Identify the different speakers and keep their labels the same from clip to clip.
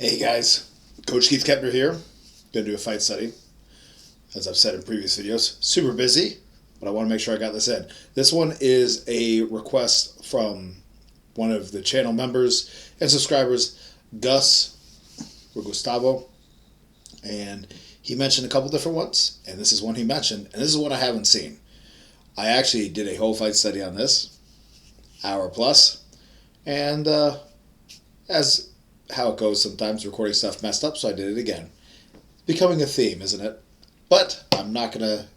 Speaker 1: Hey guys, Coach Keith Keppner here. Gonna do a fight study. As I've said in previous videos, super busy, but I want to make sure I got this in. This one is a request from one of the channel members and subscribers, Gus or Gustavo, and he mentioned a couple different ones, and this is one he mentioned, and this is one I haven't seen. I actually did a whole fight study on this, hour plus, and as how it goes sometimes, recording stuff messed up, so I did it again. Becoming a theme, isn't it? But I'm not going to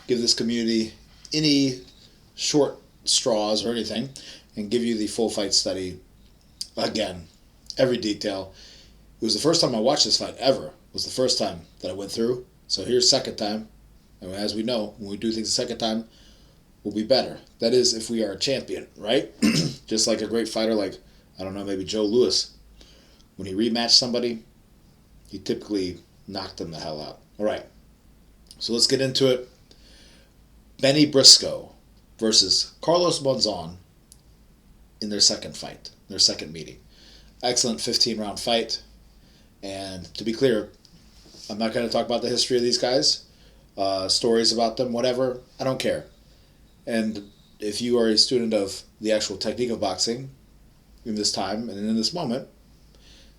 Speaker 1: give this community any short straws or anything and give you the full fight study again, every detail. It was the first time I watched this fight ever. It was the first time that I went through. So here's second time. And as we know, when we do things the second time, we'll be better. That is, if we are a champion, right? Just like a great fighter like, I don't know, maybe Joe Louis. When he rematched somebody, he typically knocked them the hell out. All right, so let's get into it. Benny Briscoe versus Carlos Monzon in their second fight, their second meeting. Excellent 15-round fight. And to be clear, I'm not going to talk about the history of these guys, stories about them, whatever. I don't care. And if you are a student of the actual technique of boxing in this time and in this moment,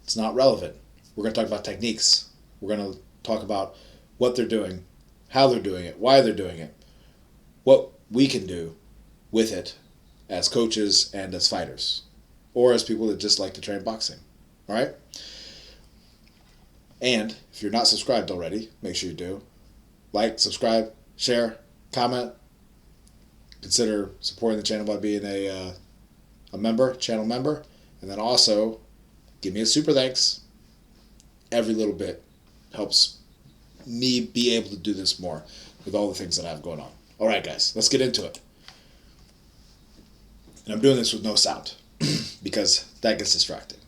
Speaker 1: it's not relevant. We're going to talk about techniques. We're going to talk about what they're doing, how they're doing it, why they're doing it, what we can do with it as coaches and as fighters, or as people that just like to train boxing. All right? And if you're not subscribed already, make sure you do. Like, subscribe, share, comment. Consider supporting the channel by being a member, channel member, and then also give me a super thanks. Every little bit helps me be able to do this more with all the things that I have going on. All right, guys, let's get into it. And I'm doing this with no sound because that gets distracting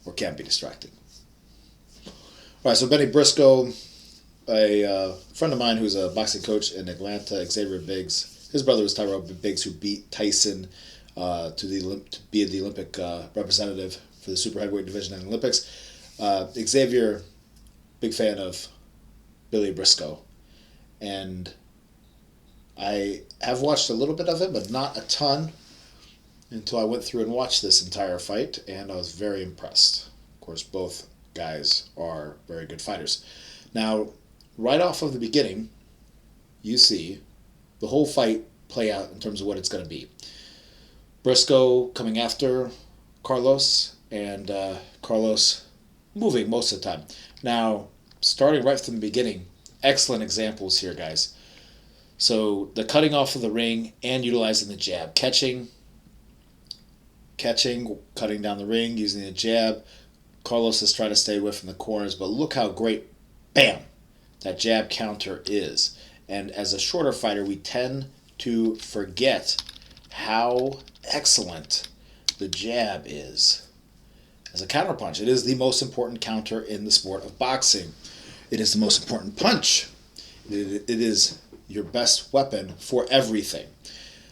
Speaker 1: or can be distracting. All right, so Benny Briscoe, a friend of mine who's a boxing coach in Atlanta, Xavier Biggs. His brother was Tyrell Biggs, who beat Tyson to be the Olympic representative for the super heavyweight division in the Olympics. Xavier, big fan of Benny Briscoe, and I have watched a little bit of it, but not a ton, until I went through and watched this entire fight, and I was very impressed. Of course, both guys are very good fighters. Now, right off of the beginning, you see the whole fight play out in terms of what it's going to be. Briscoe coming after Carlos, and Carlos moving most of the time. Now, starting right from the beginning, excellent examples here, guys. So the cutting off of the ring and utilizing the jab. Catching, cutting down the ring, using the jab. Carlos is trying to stay away from the corners, but look how great, bam, that jab counter is. And as a shorter fighter, we tend to forget how excellent the jab is as a counterpunch. It is the most important counter in the sport of boxing. It is the most important punch. It is your best weapon for everything.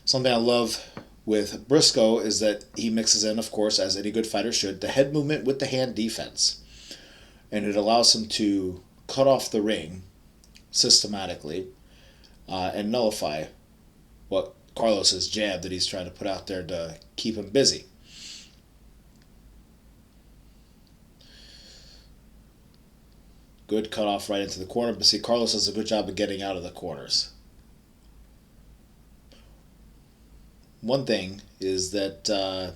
Speaker 1: Something I love with Briscoe is that he mixes in, of course, as any good fighter should, the head movement with the hand defense. And it allows him to cut off the ring systematically and nullify what Carlos's jab that he's trying to put out there to keep him busy. Good cut off right into the corner, but see, Carlos does a good job of getting out of the corners. One thing is that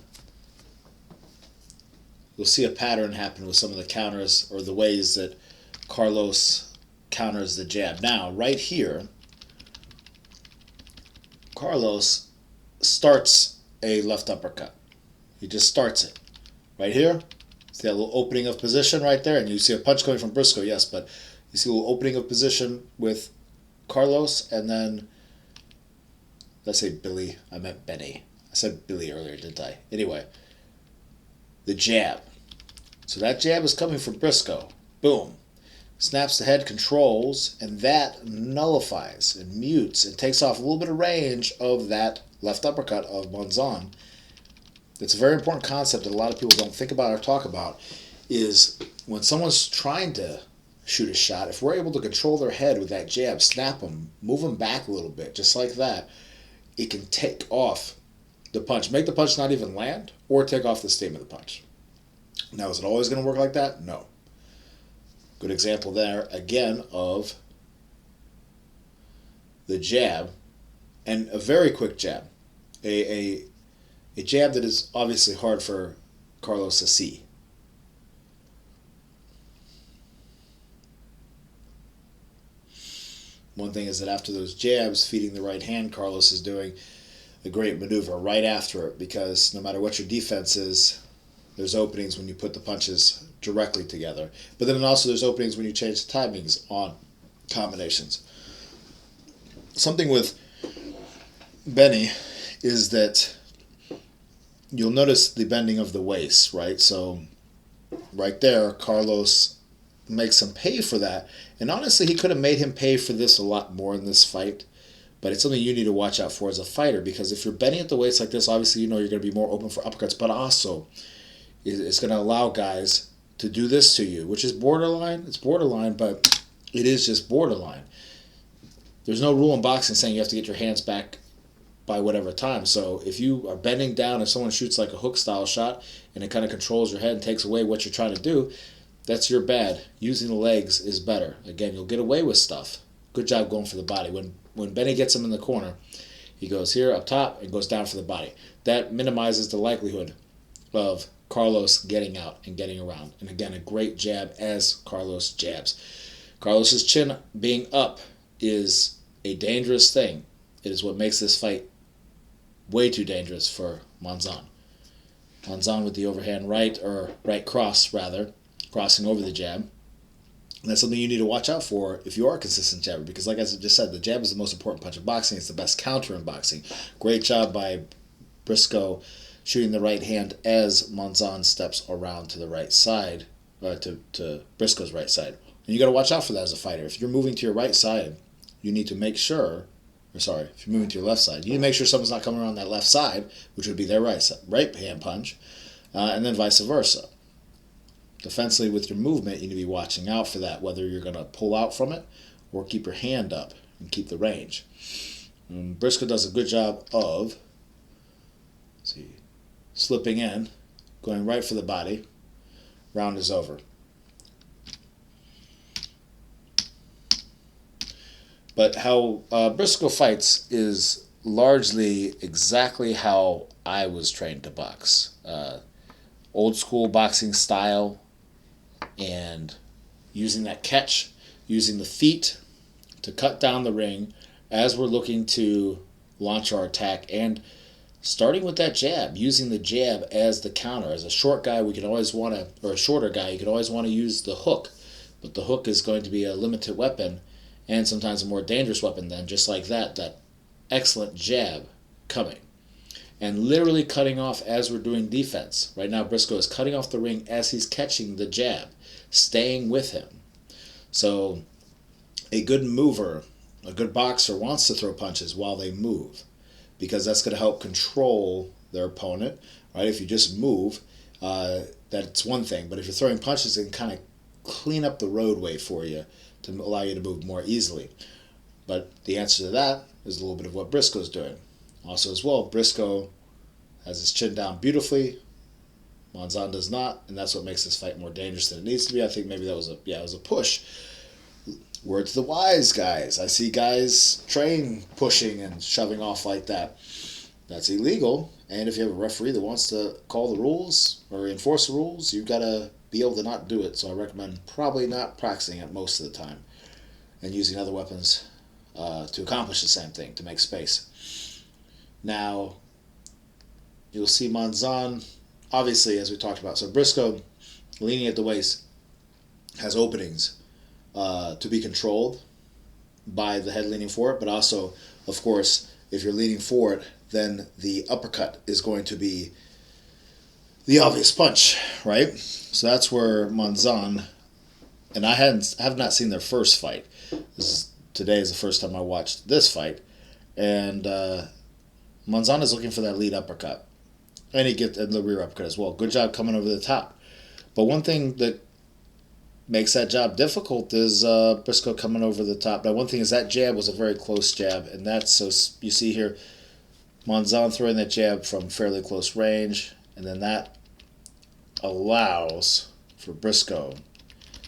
Speaker 1: you'll see a pattern happen with some of the counters or the ways that Carlos counters the jab. Now, right here, Carlos starts a left uppercut. He just starts it. Right here, see that little opening of position right there? And you see a punch coming from Briscoe, yes, but you see a little opening of position with Carlos, and then, let's say Billy, I meant Benny. I said Billy earlier, didn't I? Anyway, the jab. So that jab is coming from Briscoe. Boom. Snaps the head, controls, and that nullifies and mutes and takes off a little bit of range of that left uppercut of Monzon. It's a very important concept that a lot of people don't think about or talk about, is when someone's trying to shoot a shot, if we're able to control their head with that jab, snap them, move them back a little bit, just like that, it can take off the punch, make the punch not even land, or take off the stem of the punch. Now, is it always going to work like that? No. Good example there, again, of the jab, and a very quick jab. A jab that is obviously hard for Carlos to see. One thing is that after those jabs, feeding the right hand, Carlos is doing a great maneuver right after it, because no matter what your defense is, there's openings when you put the punches directly together. But then also there's openings when you change the timings on combinations. Something with Benny is that you'll notice the bending of the waist, right? So right there, Carlos makes him pay for that. And honestly, he could have made him pay for this a lot more in this fight. But it's something you need to watch out for as a fighter, because if you're bending at the waist like this, obviously you know you're going to be more open for uppercuts, but also it's going to allow guys to do this to you, which is borderline. It's borderline, but it is just borderline. There's no rule in boxing saying you have to get your hands back by whatever time. So if you are bending down and someone shoots like a hook style shot and it kind of controls your head and takes away what you're trying to do, that's your bad. Using the legs is better. Again, you'll get away with stuff. Good job going for the body. When Benny gets him in the corner, he goes here up top and goes down for the body. That minimizes the likelihood of Carlos getting out and getting around. And again, a great jab as Carlos jabs. Carlos's chin being up is a dangerous thing. It is what makes this fight way too dangerous for Monzon. Monzon with the overhand right, or right cross rather, crossing over the jab. And that's something you need to watch out for if you are a consistent jabber, because like I just said, the jab is the most important punch in boxing. It's the best counter in boxing. Great job by Briscoe shooting the right hand as Monzon steps around to the right side, to Briscoe's right side. And you got to watch out for that as a fighter. If you're moving to your right side, you need to make sure, if you're moving to your left side, you need to make sure someone's not coming around that left side, which would be their right hand punch, and then vice versa. Defensively with your movement, you need to be watching out for that, whether you're going to pull out from it or keep your hand up and keep the range. And Briscoe does a good job of slipping in, going right for the body. Round is over. But how Briscoe fights is largely exactly how I was trained to box. Old school boxing style, and using that catch, using the feet to cut down the ring as we're looking to launch our attack, and starting with that jab, using the jab as the counter. As a short guy, we can always want to, or a shorter guy, you can always want to use the hook, but the hook is going to be a limited weapon, and sometimes a more dangerous weapon than just like that excellent jab coming. And literally cutting off as we're doing defense. Right now, Briscoe is cutting off the ring as he's catching the jab, staying with him. So a good mover, a good boxer wants to throw punches while they move, because that's going to help control their opponent. Right? If you just move, that's one thing. But if you're throwing punches, it can kind of clean up the roadway for you to allow you to move more easily. But the answer to that is a little bit of what Briscoe's doing. Also as well, Briscoe has his chin down beautifully. Monzon does not, and that's what makes this fight more dangerous than it needs to be. I think maybe that was a push. Word to the wise, guys. I see guys train pushing and shoving off like that. That's illegal, and if you have a referee that wants to call the rules or enforce the rules, you've got to be able to not do it. So I recommend probably not practicing it most of the time and using other weapons to accomplish the same thing, to make space. Now, you'll see Monzon, obviously, as we talked about. So Briscoe, leaning at the waist, has openings to be controlled by the head leaning forward, but also, of course, if you're leaning forward, then the uppercut is going to be the obvious punch, right? So that's where Monzon, and I have not seen their first fight. Today is the first time I watched this fight, and Monzon is looking for that lead uppercut, and he gets the rear uppercut as well. Good job coming over the top. But one thing that makes that job difficult is Briscoe coming over the top. Now, one thing is that jab was a very close jab, and that's so you see here Monzon throwing that jab from fairly close range, and then that allows for Briscoe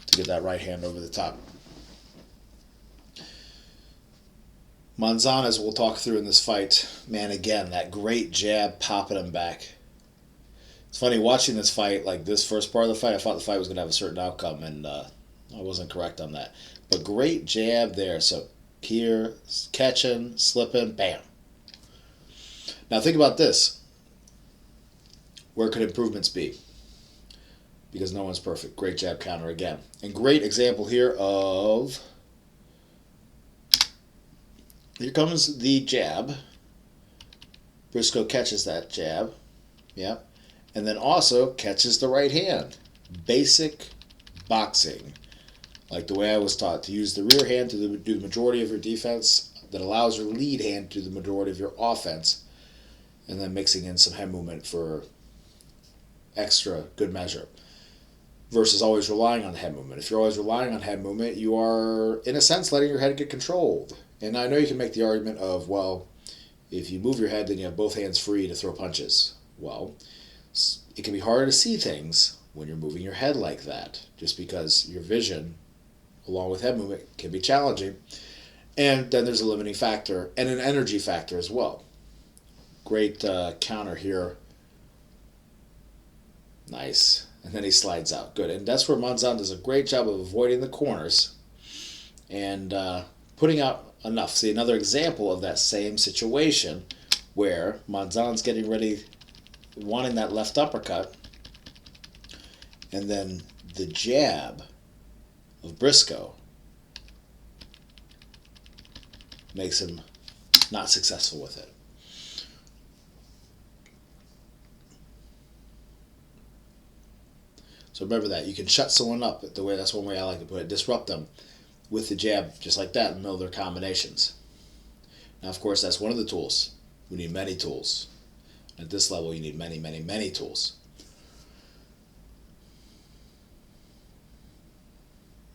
Speaker 1: to get that right hand over the top. Monzon, as we'll talk through in this fight, man, again, that great jab popping him back. It's funny watching this fight, like this first part of the fight, I thought the fight was going to have a certain outcome, and I wasn't correct on that. But great jab there. So here, catching, slipping, bam. Now think about this. Where could improvements be? Because no one's perfect. Great jab counter again. And great example here of... Here comes the jab. Briscoe catches that jab. Yep. And then also catches the right hand. Basic boxing. Like the way I was taught, to use the rear hand to do the majority of your defense that allows your lead hand to do the majority of your offense, and then mixing in some head movement for extra good measure versus always relying on the head movement. If you're always relying on head movement, you are, in a sense, letting your head get controlled. And I know you can make the argument of, well, if you move your head, then you have both hands free to throw punches. Well, it can be harder to see things when you're moving your head like that, just because your vision, along with head movement, can be challenging. And then there's a limiting factor and an energy factor as well. Great counter here. Nice. And then he slides out. Good. And that's where Monzon does a great job of avoiding the corners and putting out enough. See, another example of that same situation where Monzon's getting ready, wanting that left uppercut, and then the jab of Briscoe makes him not successful with it. So remember that. You can shut someone up. That's one way I like to put it. Disrupt them with the jab, just like that, in the middle of their combinations. Now, of course, that's one of the tools. We need many tools. At this level, you need many, many, many tools.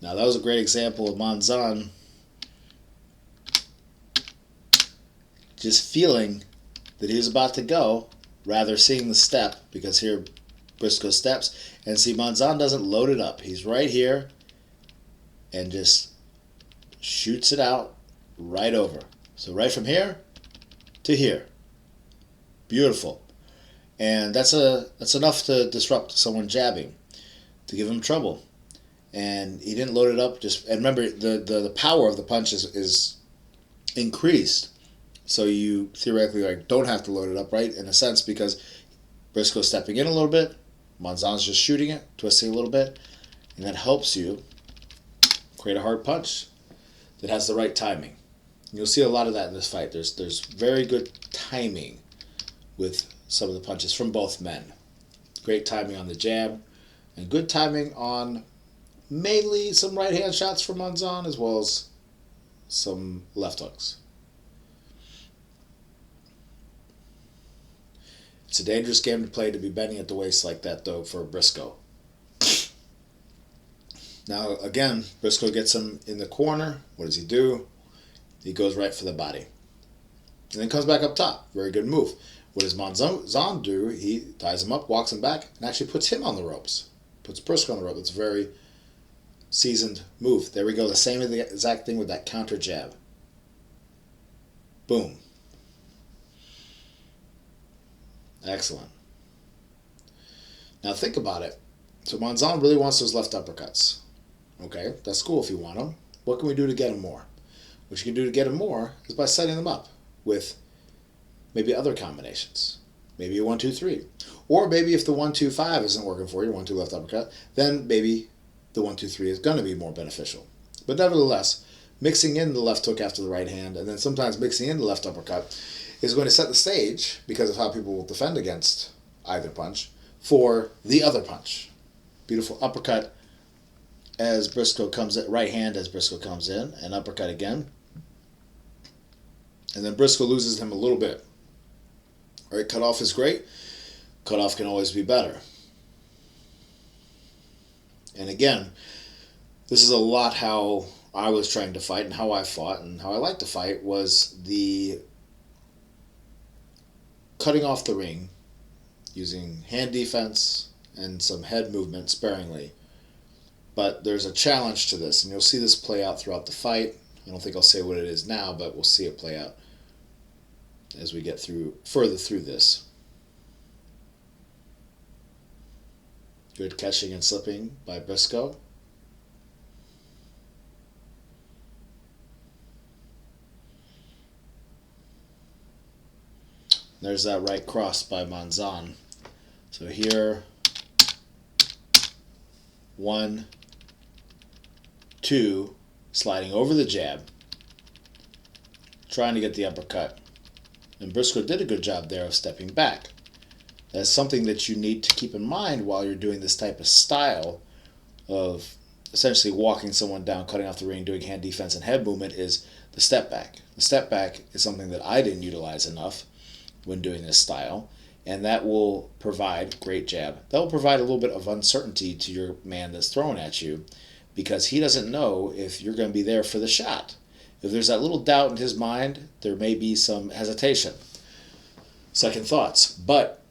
Speaker 1: Now, that was a great example of Monzon just feeling that he was about to go, rather seeing the step, because here Briscoe steps, and see, Monzon doesn't load it up. He's right here and just shoots it out right over. So right from here to here. Beautiful. And that's enough to disrupt someone jabbing, to give him trouble. And he didn't load it up. And remember, the power of the punch is increased. So you theoretically don't have to load it up, right? In a sense, because Briscoe's stepping in a little bit, Monzon's just shooting it, twisting a little bit, and that helps you create a hard punch that has the right timing. You'll see a lot of that in this fight. There's very good timing with some of the punches from both men. Great timing on the jab, and good timing on mainly some right hand shots from Monzon, as well as some left hooks. It's a dangerous game to play, to be bending at the waist like that, though, for Briscoe. Now, again, Briscoe gets him in the corner. What does he do? He goes right for the body. And then comes back up top. Very good move. What does Monzon do? He ties him up, walks him back, and actually puts him on the ropes. Puts Briscoe on the rope. It's a very seasoned move. There we go. The same exact thing with that counter jab. Boom. Excellent. Now think about it. So Monzon really wants those left uppercuts. Okay, that's cool if you want them. What can we do to get him more? What you can do to get him more is by setting them up with maybe other combinations. Maybe a 1-2-3. Or maybe if the 1-2-5 isn't working for you, 1-2 left uppercut, then maybe the 1-2-3 is going to be more beneficial. But nevertheless, mixing in the left hook after the right hand, and then sometimes mixing in the left uppercut, is going to set the stage, because of how people will defend against either punch, for the other punch. Beautiful uppercut as Briscoe comes in, right hand as Briscoe comes in, and uppercut again. And then Briscoe loses him a little bit. All right, cutoff is great. Cutoff can always be better. And again, This is a lot how I was trying to fight and how I fought and how I like to fight was the cutting off the ring using hand defense and some head movement sparingly. But there's a challenge to this, and you'll see this play out throughout the fight. I don't think I'll say what it is now, but we'll see it play out as we get further through this. Good catching and slipping by Briscoe. There's that right cross by Monzon. So here, 1, 2, sliding over the jab, trying to get the uppercut. And Briscoe did a good job there of stepping back. That's something that you need to keep in mind while you're doing this type of style of essentially walking someone down, cutting off the ring, doing hand defense and head movement is the step back. The step back is something that I didn't utilize enough when doing this style, and that will provide great jab. That will provide a little bit of uncertainty to your man that's throwing at you because he doesn't know if you're going to be there for the shot. If there's that little doubt in his mind, there may be some hesitation, second thoughts. But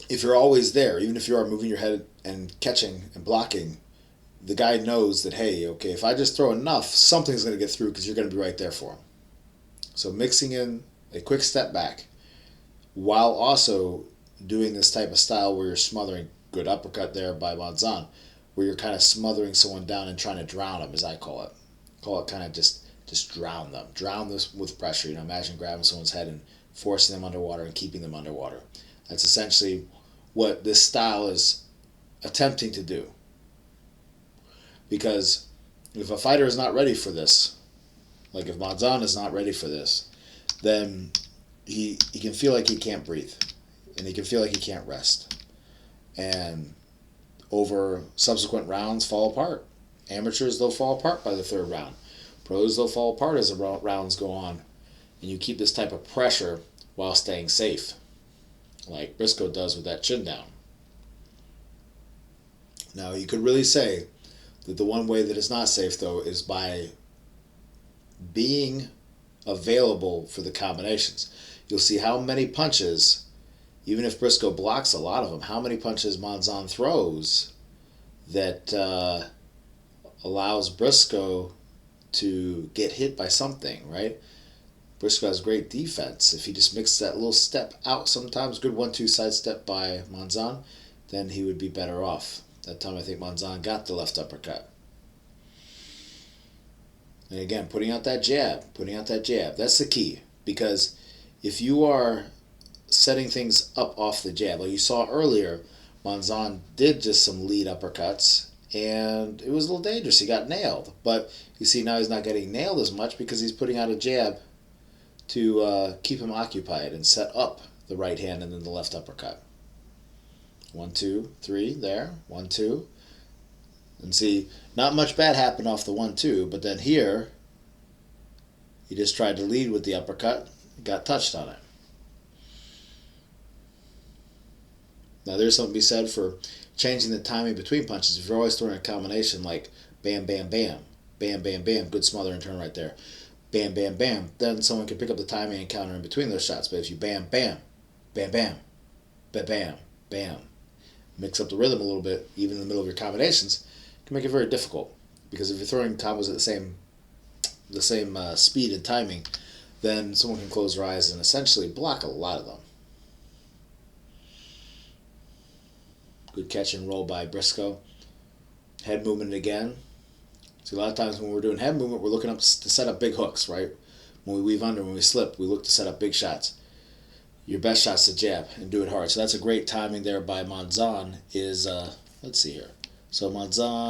Speaker 1: if you're always there, even if you are moving your head and catching and blocking, the guy knows that, hey, okay, if I just throw enough, something's going to get through because you're going to be right there for him. So mixing in a quick step back while also doing this type of style where you're smothering, good uppercut there by Monzon, where you're kind of smothering someone down and trying to drown them, as I call it. Call it kind of just drown them. Drown this with pressure. Imagine grabbing someone's head and forcing them underwater and keeping them underwater. That's essentially what this style is attempting to do. Because if a fighter is not ready for this, like if Monzon is not ready for this, then he can feel like he can't breathe. And he can feel like he can't rest. And over subsequent rounds fall apart. Amateurs, they'll fall apart by the third round. Pros, they'll fall apart as the rounds go on. And you keep this type of pressure while staying safe, like Briscoe does with that chin down. Now, you could really say that the one way that it's not safe, though, is by being available for the combinations. You'll see how many punches, even if Briscoe blocks a lot of them, how many punches Monzon throws that allows Briscoe to get hit by something, right? Briscoe has great defense. If he just mixes that little step out sometimes, good 1-2 side step by Monzon, then he would be better off. That time I think Monzon got the left uppercut. And again, putting out that jab. That's the key. Because if you are setting things up off the jab, like you saw earlier, Monzon did just some lead uppercuts, and it was a little dangerous. He got nailed. But you see now he's not getting nailed as much because he's putting out a jab to keep him occupied and set up the right hand and then the left uppercut. 1, 2, 3, there. 1, 2. And see, not much bad happened off the 1, 2, but then here, he just tried to lead with the uppercut, got touched on it. Now, there's something to be said for changing the timing between punches. If you're always throwing a combination like bam, bam, bam, bam, bam, bam, good smother and turn right there, bam, bam, bam, then someone can pick up the timing and counter in between those shots. But if you bam, bam, bam, bam, bam, bam, bam, mix up the rhythm a little bit, even in the middle of your combinations, it can make it very difficult. Because if you're throwing combos at the same speed and timing, then someone can close their eyes and essentially block a lot of them. Good catch and roll by Briscoe. Head movement again. See, a lot of times when we're doing head movement, we're looking up to set up big hooks, right? When we weave under, when we slip, we look to set up big shots. Your best shot's to jab and do it hard. So that's a great timing there by Monzon is, let's see here. So Monzon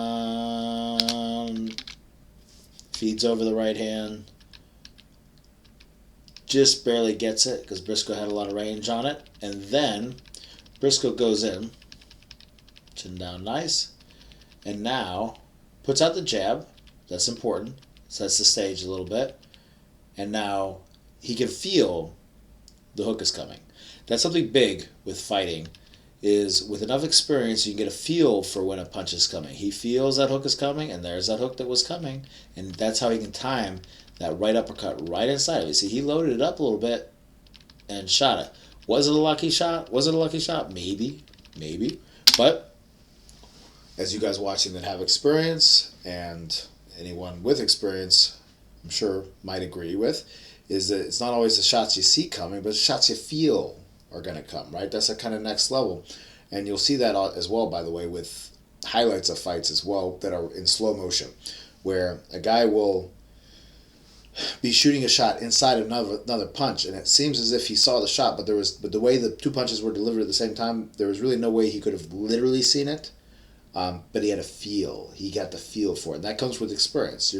Speaker 1: feeds over the right hand. Just barely gets it because Briscoe had a lot of range on it. And then Briscoe goes in. Chin down nice. And now puts out the jab. That's important. Sets the stage a little bit. And now he can feel the hook is coming. That's something big with fighting, is with enough experience, you can get a feel for when a punch is coming. He feels that hook is coming, and there's that hook that was coming, and that's how he can time that right uppercut right inside of it. See, he loaded it up a little bit and shot it. Was it a lucky shot? Was it a lucky shot? Maybe, maybe. But as you guys watching that have experience, and anyone with experience, I'm sure might agree with, is that it's not always the shots you see coming, but the shots you feel are going to come, right? That's a kind of next level. And you'll see that as well, by the way, with highlights of fights as well that are in slow motion, where a guy will be shooting a shot inside of another punch, and it seems as if he saw the shot, but the way the two punches were delivered at the same time, there was really no way he could have literally seen it. But he had a feel. He got the feel for it. And that comes with experience.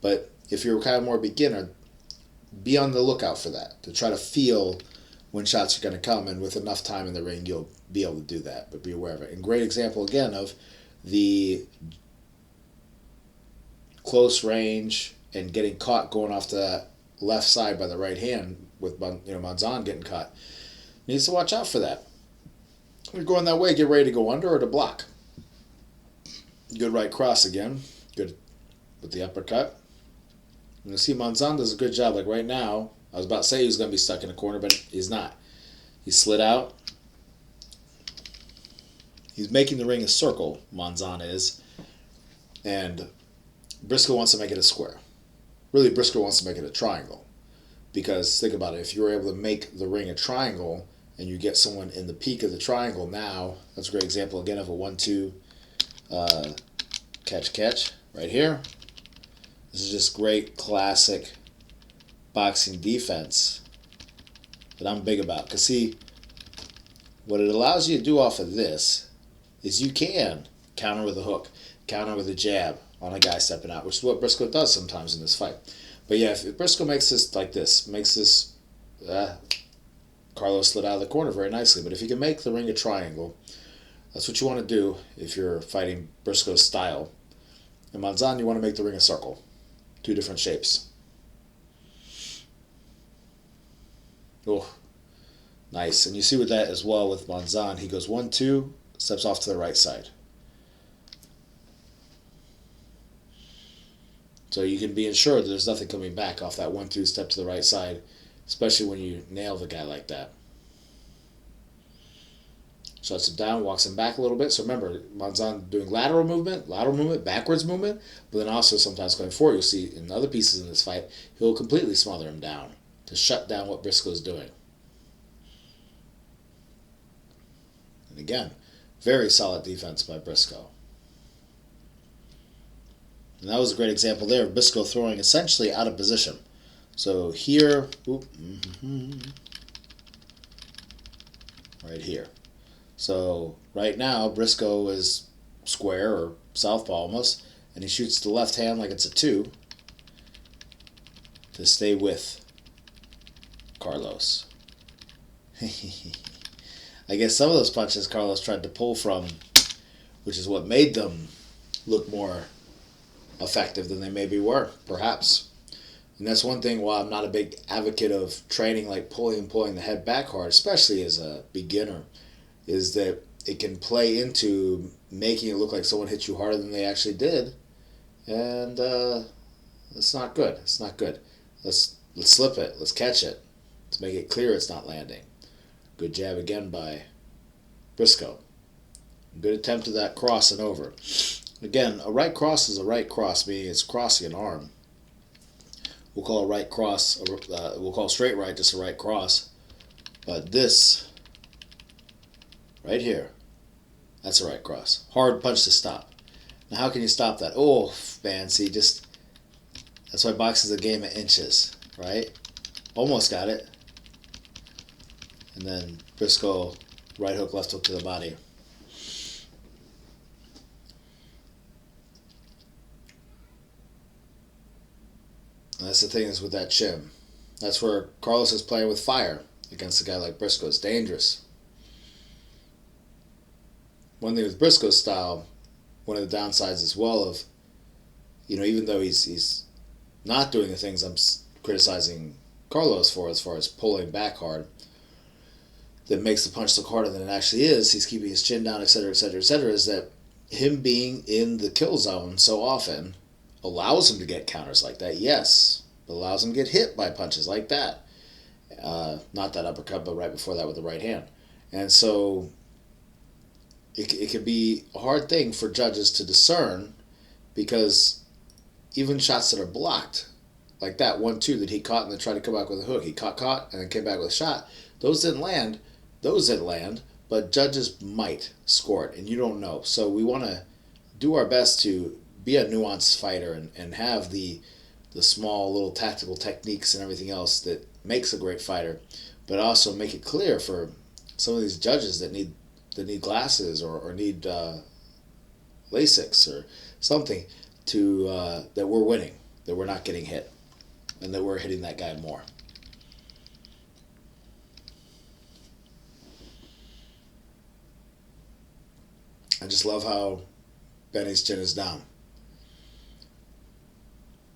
Speaker 1: But if you're kind of more beginner, be on the lookout for that, to try to feel when shots are going to come, and with enough time in the ring, you'll be able to do that, but be aware of it. And great example, again, of the close range and getting caught going off to that left side by the right hand with Monzon getting caught. Needs to watch out for that. If you're going that way, get ready to go under or to block. Good right cross again. Good with the uppercut. You see Monzon does a good job. Like right now, I was about to say he was going to be stuck in a corner, but he's not. He slid out. He's making the ring a circle, Monzon is. And Briscoe wants to make it a square. Really, Briscoe wants to make it a triangle. Because think about it, if you're able to make the ring a triangle and you get someone in the peak of the triangle now, that's a great example again of a 1-2 catch right here. This is just great classic boxing defense that I'm big about. Because see, what it allows you to do off of this is you can counter with a hook, counter with a jab on a guy stepping out, which is what Briscoe does sometimes in this fight. But yeah, if Briscoe makes this like this, Carlos slid out of the corner very nicely. But if you can make the ring a triangle, that's what you want to do if you're fighting Briscoe's style. In Monzon, you want to make the ring a circle. Two different shapes. Oh, nice. And you see with that as well with Monzon, he goes 1-2, steps off to the right side. So you can be ensured that there's nothing coming back off that 1-2 step to the right side, especially when you nail the guy like that. Shuts him down, walks him back a little bit. So remember, Monzon doing lateral movement, backwards movement, but then also sometimes going forward. You'll see in other pieces in this fight, he'll completely smother him down to shut down what Briscoe's doing. And again, very solid defense by Briscoe. And that was a great example there of Briscoe throwing essentially out of position. So here, right here. So right now, Briscoe is square or southpaw almost, and he shoots the left hand like it's a 2 to stay with Carlos. I guess some of those punches Carlos tried to pull from, which is what made them look more effective than they maybe were, perhaps. And that's one thing, while I'm not a big advocate of training like pulling the head back hard, especially as a beginner, is that it can play into making it look like someone hit you harder than they actually did. And it's not good. It's not good. Let's slip it. Let's catch it. Let's make it clear it's not landing. Good jab again by Briscoe. Good attempt at that cross and over. Again, a right cross is a right cross, meaning it's crossing an arm. We'll call a right cross, we'll call straight right just a right cross. But this, right here, that's a right cross. Hard punch to stop. Now how can you stop that? Oh, man, see, that's why boxing is a game of inches, right? Almost got it. And then Briscoe, right hook, left hook to the body. And that's the thing is with that chin. That's where Carlos is playing with fire against a guy like Briscoe. It's dangerous. One thing with Briscoe's style, one of the downsides as well of, even though he's not doing the things I'm criticizing Carlos for as far as pulling back hard, that makes the punch look harder than it actually is, he's keeping his chin down, etc., etc., etc., is that him being in the kill zone so often allows him to get counters like that, yes, but allows him to get hit by punches like that. Not that uppercut, but right before that with the right hand. And so it can be a hard thing for judges to discern, because even shots that are blocked, like that 1-2 that he caught and then tried to come back with a hook, he caught, and then came back with a shot, those didn't land, but judges might score it, and you don't know. So we want to do our best to be a nuanced fighter and have the small little tactical techniques and everything else that makes a great fighter, but also make it clear for some of these judges that need glasses or need LASIKs or something to that we're winning, that we're not getting hit, and that we're hitting that guy more. I just love how Benny's chin is down.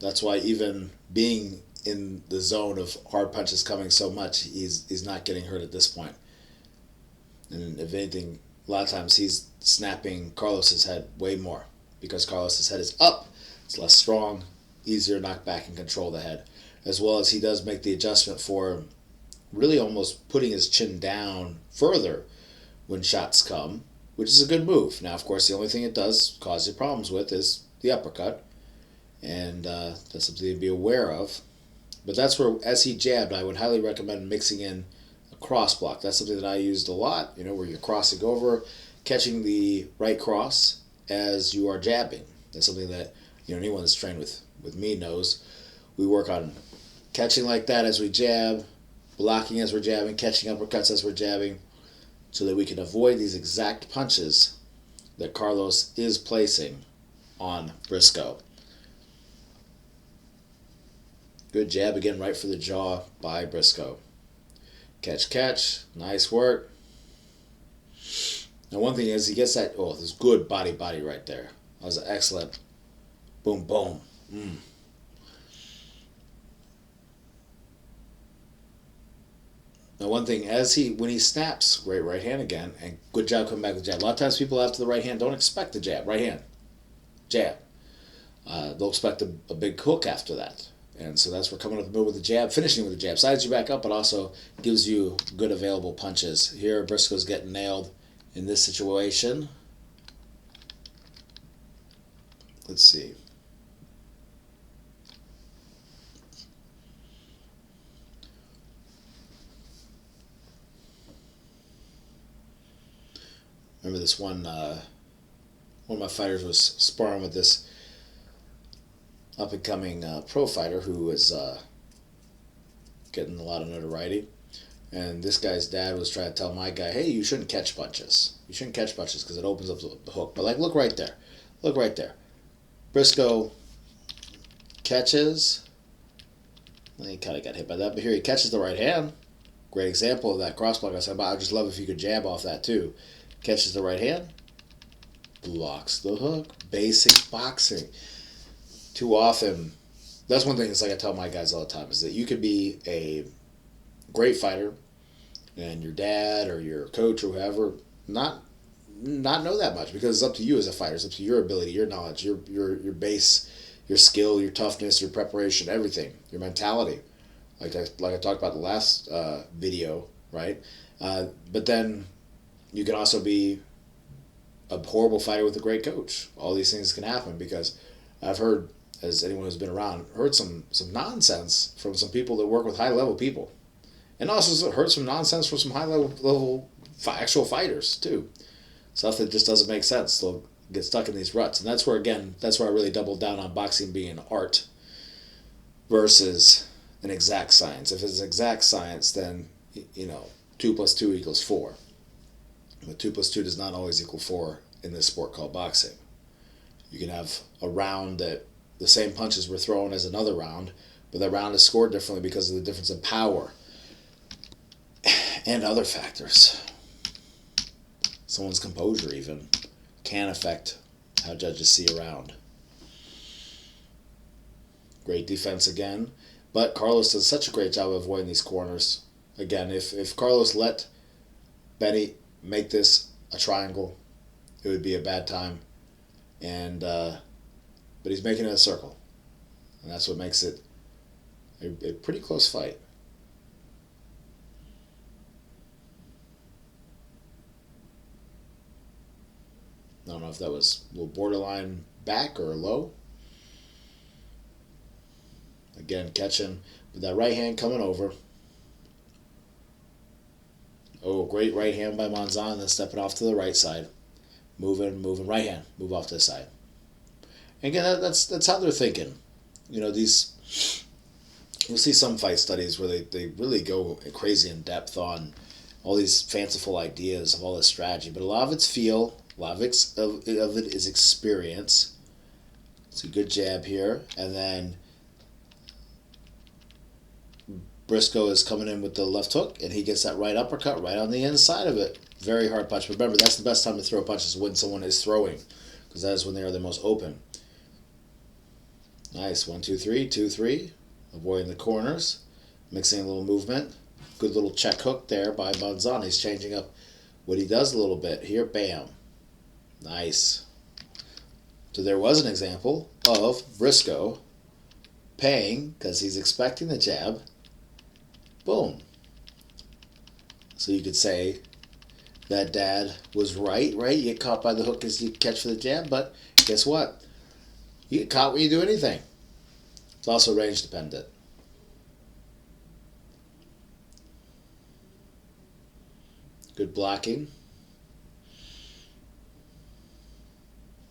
Speaker 1: That's why even being in the zone of hard punches coming so much, he's not getting hurt at this point. And if anything, a lot of times he's snapping Carlos's head way more, because Carlos's head is up, it's less strong, easier to knock back and control the head. As well as he does make the adjustment for really almost putting his chin down further when shots come, which is a good move. Now, of course, the only thing it does cause you problems with is the uppercut, and that's something to be aware of. But that's where, as he jabbed, I would highly recommend mixing in a cross block. That's something that I used a lot, where you're crossing over, catching the right cross as you are jabbing. That's something that anyone that's trained with me knows. We work on catching like that as we jab, blocking as we're jabbing, catching uppercuts as we're jabbing, so that we can avoid these exact punches that Carlos is placing on Briscoe. Good jab again, right for the jaw by Briscoe. Catch, nice work. Now one thing is, he gets that, this good body right there. That was an excellent boom. Now one thing, when he snaps, great right hand again, and good job coming back with the jab. A lot of times people after the right hand don't expect the jab, right hand, jab. They'll expect a big hook after that. And so that's where coming up the middle with the jab, finishing with the jab, sides you back up, but also gives you good available punches. Here, Briscoe's getting nailed in this situation. Let's see. Remember this one of my fighters was sparring with this up-and-coming pro fighter who was getting a lot of notoriety. And this guy's dad was trying to tell my guy, hey, you shouldn't catch punches. You shouldn't catch punches because it opens up the hook. But look right there. Look right there. Briscoe catches. He kind of got hit by that, but here he catches the right hand. Great example of that cross block I said about. I'd just love if you could jab off that too. Catches the right hand. Blocks the hook. Basic boxing. Too often, that's one thing. It's like I tell my guys all the time, is that you could be a great fighter, and your dad or your coach or whoever not know that much, because it's up to you as a fighter. It's up to your ability, your knowledge, your base, your skill, your toughness, your preparation, everything, your mentality. Like I talked about the last video, right? But then you can also be a horrible fighter with a great coach. All these things can happen, because I've heard, as anyone who's been around, heard some nonsense from some people that work with high-level people. And also heard some nonsense from some high-level actual fighters, too. Stuff that just doesn't make sense. They'll get stuck in these ruts. And that's where I really doubled down on boxing being an art versus an exact science. If it's an exact science, then, 2 + 2 = 4. But 2 + 2 does not always equal 4 in this sport called boxing. You can have a round that the same punches were thrown as another round, but that round is scored differently because of the difference in power and other factors. Someone's composure even can affect how judges see a round. Great defense again, but Carlos does such a great job of avoiding these corners. Again, if Carlos let Benny, make this a triangle. It would be a bad time. And but he's making it a circle. And that's what makes it a pretty close fight. I don't know if that was a little borderline back or low. Again, catching with that right hand coming over. Oh, great right hand by Monzon, then stepping off to the right side. Moving, right hand, move off to the side. And again, that's how they're thinking. You know, these, we'll see some fight studies where they really go crazy in depth on all these fanciful ideas of all this strategy, but a lot of it's feel, a lot of it is experience. It's a good jab here, and then Briscoe is coming in with the left hook, and he gets that right uppercut right on the inside of it. Very hard punch. But remember, that's the best time to throw punches when someone is throwing, because that is when they are the most open. Nice. 1, 2, 3, 2, 3. Avoiding the corners, mixing a little movement. Good little check hook there by Bonzon. He's changing up what he does a little bit here. Bam. Nice. So there was an example of Briscoe paying because he's expecting the jab. Boom. So you could say that dad was right? You get caught by the hook as you catch for the jab, but guess what? You get caught when you do anything. It's also range dependent. Good blocking.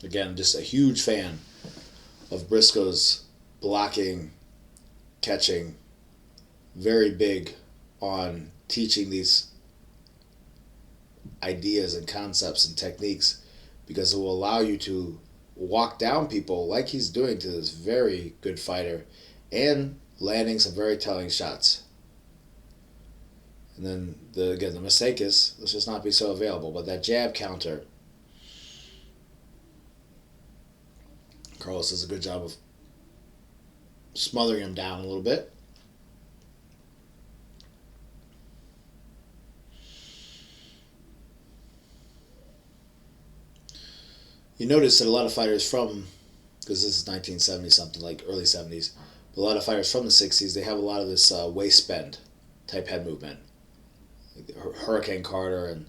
Speaker 1: Again, just a huge fan of Briscoe's blocking, catching. Very big on teaching these ideas and concepts and techniques, because it will allow you to walk down people like he's doing to this very good fighter and landing some very telling shots. And then the mistake is, let's just not be so available. But that jab counter, Carlos does a good job of smothering him down a little bit. You notice that a lot of fighters from, because this is 1970 something, like early 70s, but a lot of fighters from the 60s, they have a lot of this waist bend type head movement. Like Hurricane Carter and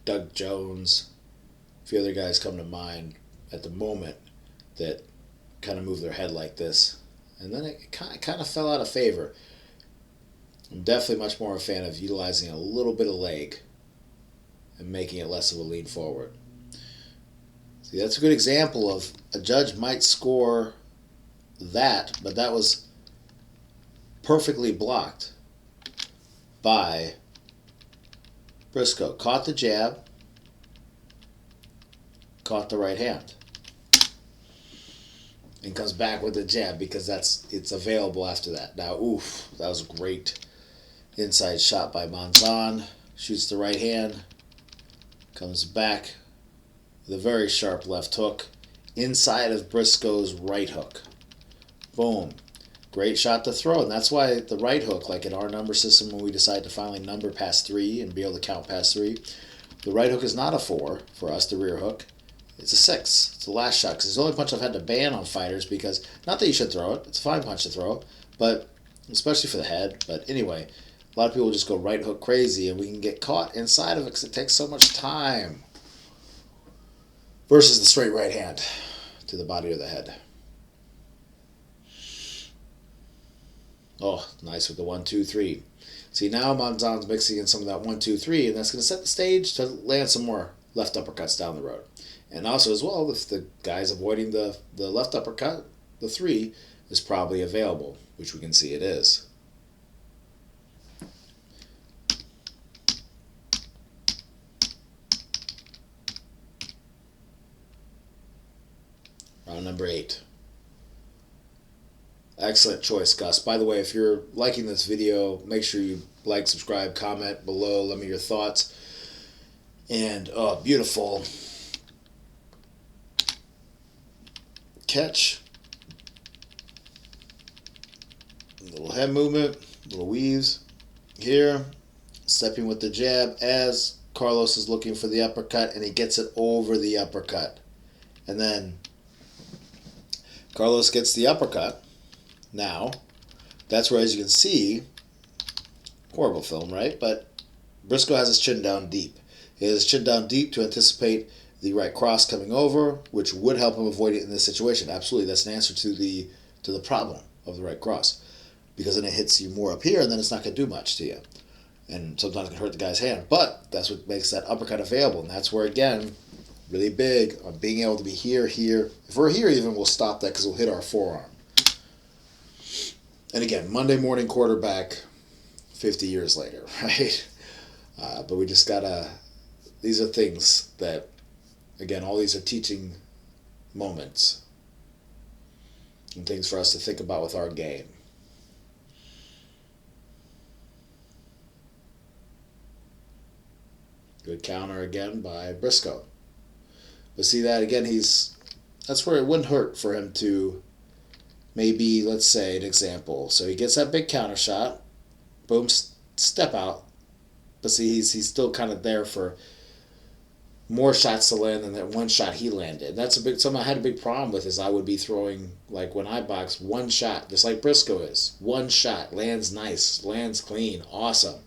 Speaker 1: Doug Jones, a few other guys come to mind at the moment that kind of move their head like this. And then it kind of fell out of favor. I'm definitely much more a fan of utilizing a little bit of leg and making it less of a lean forward. See, that's a good example of a judge might score that, but that was perfectly blocked by Briscoe. Caught the jab, caught the right hand, and comes back with the jab because it's available after that. Now, oof, that was a great inside shot by Monzon. Shoots the right hand, comes back with a very sharp left hook inside of Briscoe's right hook. Boom. Great shot to throw, and that's why the right hook, like in our number system when we decide to finally number past 3 and be able to count past 3, the right hook is not a 4 for us, the rear hook. It's a 6. It's the last shot, because it's the only punch I've had to ban on fighters, because, not that you should throw it, it's a fine punch to throw, but especially for the head. But anyway, a lot of people just go right hook crazy, and we can get caught inside of it because it takes so much time. Versus the straight right hand to the body or the head. Oh, nice with the 1, 2, 3. See, now Monzon's mixing in some of that 1, 2, 3, and that's going to set the stage to land some more left uppercuts down the road. And also, as well, if the guy's avoiding the left uppercut, the 3 is probably available, which we can see it is. Round number 8. Excellent choice, Gus. By the way, if you're liking this video, make sure you like, subscribe, comment below. Let me know your thoughts. And, oh, beautiful catch. Little head movement, little weaves here. Stepping with the jab as Carlos is looking for the uppercut, and he gets it over the uppercut. And then Carlos gets the uppercut. Now, that's where, as you can see, horrible film, right? But Briscoe has his chin down deep. He has his chin down deep to anticipate the right cross coming over, which would help him avoid it in this situation. Absolutely, that's an answer to the problem of the right cross. Because then it hits you more up here, and then it's not going to do much to you. And sometimes it can hurt the guy's hand. But that's what makes that uppercut available. And that's where, again, really big on being able to be here. If we're here even, we'll stop that because we'll hit our forearm. And again, Monday morning quarterback 50 years later, right? But we just gotta, these are things that, again, all these are teaching moments and things for us to think about with our game. Good counter again by Briscoe. But see that again, that's where it wouldn't hurt for him to maybe, let's say, an example. So he gets that big counter shot, boom, step out. But see, he's still kind of there for more shots to land than that one shot he landed. That's something I had a big problem with is I would be throwing, like when I box, one shot, just like Briscoe is. One shot, lands nice, lands clean, awesome.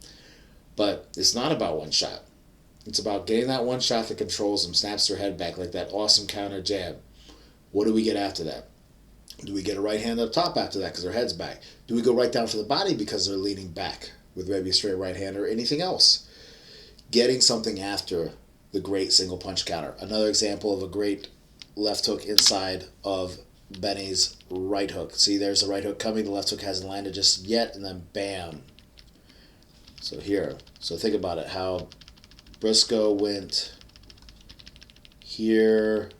Speaker 1: But it's not about one shot. It's about getting that one shot that controls them, snaps their head back like that awesome counter jab. What do we get after that? Do we get a right hand up top after that because their head's back? Do we go right down for the body because they're leaning back with maybe a straight right hand or anything else? Getting something after the great single punch counter. Another example of a great left hook inside of Benny's right hook. See, there's the right hook coming. The left hook hasn't landed just yet, and then bam. So here. So think about it, how Briscoe went here,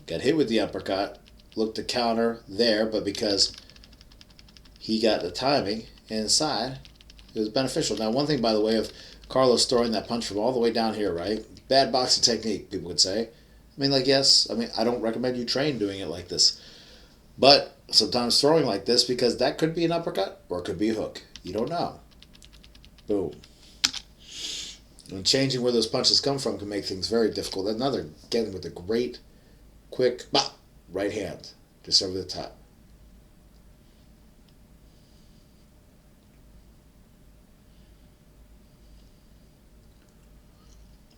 Speaker 1: got hit with the uppercut, looked to counter there, but because he got the timing inside, it was beneficial. Now, one thing, by the way, of Carlos throwing that punch from all the way down here, right? Bad boxing technique, people would say. I mean, like, yes, I don't recommend you train doing it like this. But sometimes throwing like this, because that could be an uppercut or it could be a hook. You don't know. Boom. And changing where those punches come from can make things very difficult. Another, again, with a great, quick, right hand, just over the top.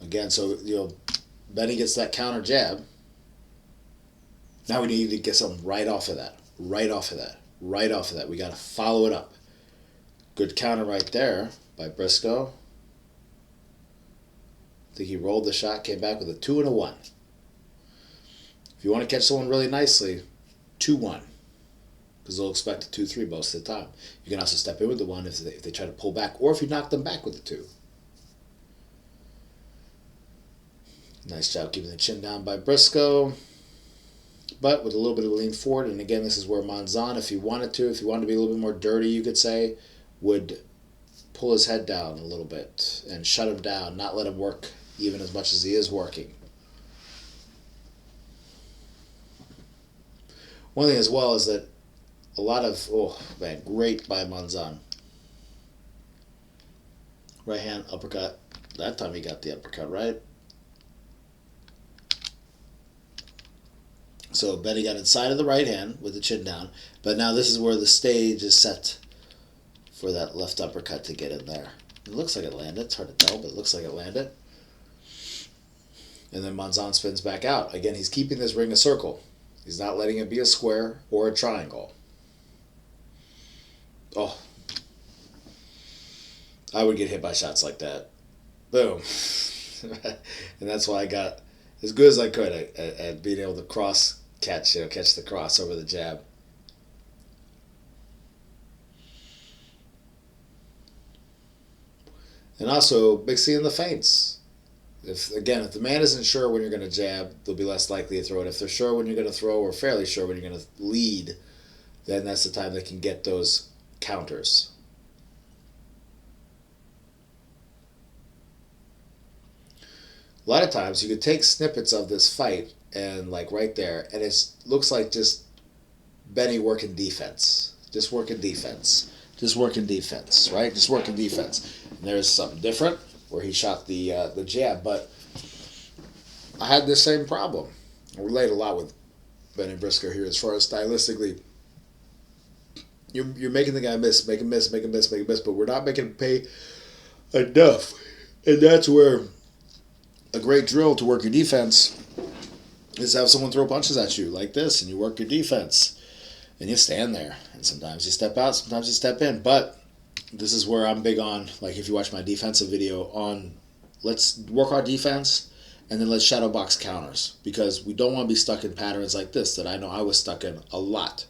Speaker 1: Again, so, Benny gets that counter jab. Now we need to get something right off of that. Right off of that. We got to follow it up. Good counter right there by Briscoe. I think he rolled the shot, came back with a 2 and a 1. If you want to catch someone really nicely, 2-1. Because they'll expect a 2-3 most of the time. You can also step in with the 1 if they try to pull back, or if you knock them back with the 2. Nice job keeping the chin down by Briscoe. But with a little bit of a lean forward, and again, this is where Monzon, if he wanted to be a little bit more dirty, you could say, would pull his head down a little bit and shut him down, not let him work even as much as he is working. One thing as well is that a lot of, great by Monzon. Right hand uppercut. That time he got the uppercut, right? So Benny got inside of the right hand with the chin down, but now this is where the stage is set for that left uppercut to get in there. It looks like it landed. It's hard to tell, but it looks like it landed. And then Monzon spins back out. Again, he's keeping this ring a circle. He's not letting it be a square or a triangle. Oh. I would get hit by shots like that. Boom. And that's why I got as good as I could at being able to catch the cross over the jab. And also mixing in the feints. If the man isn't sure when you're going to jab, they'll be less likely to throw it. If they're sure when you're going to throw, or fairly sure when you're going to lead, then that's the time they can get those counters. A lot of times you could take snippets of this fight and like right there, and it looks like just Benny working defense. Just working defense. just working defense, right? Just working defense. And there's something different where he shot the jab, but I had the same problem. I relate a lot with Benny Briscoe here as far as stylistically. You're making the guy miss, make him miss, make him miss, make him miss, but we're not making him pay enough. And that's where a great drill to work your defense is have someone throw punches at you like this, and you work your defense. And you stand there. And sometimes you step out, sometimes you step in. But this is where I'm big on, like if you watch my defensive video, on let's work our defense and then let's shadow box counters. Because we don't want to be stuck in patterns like this that I know I was stuck in a lot.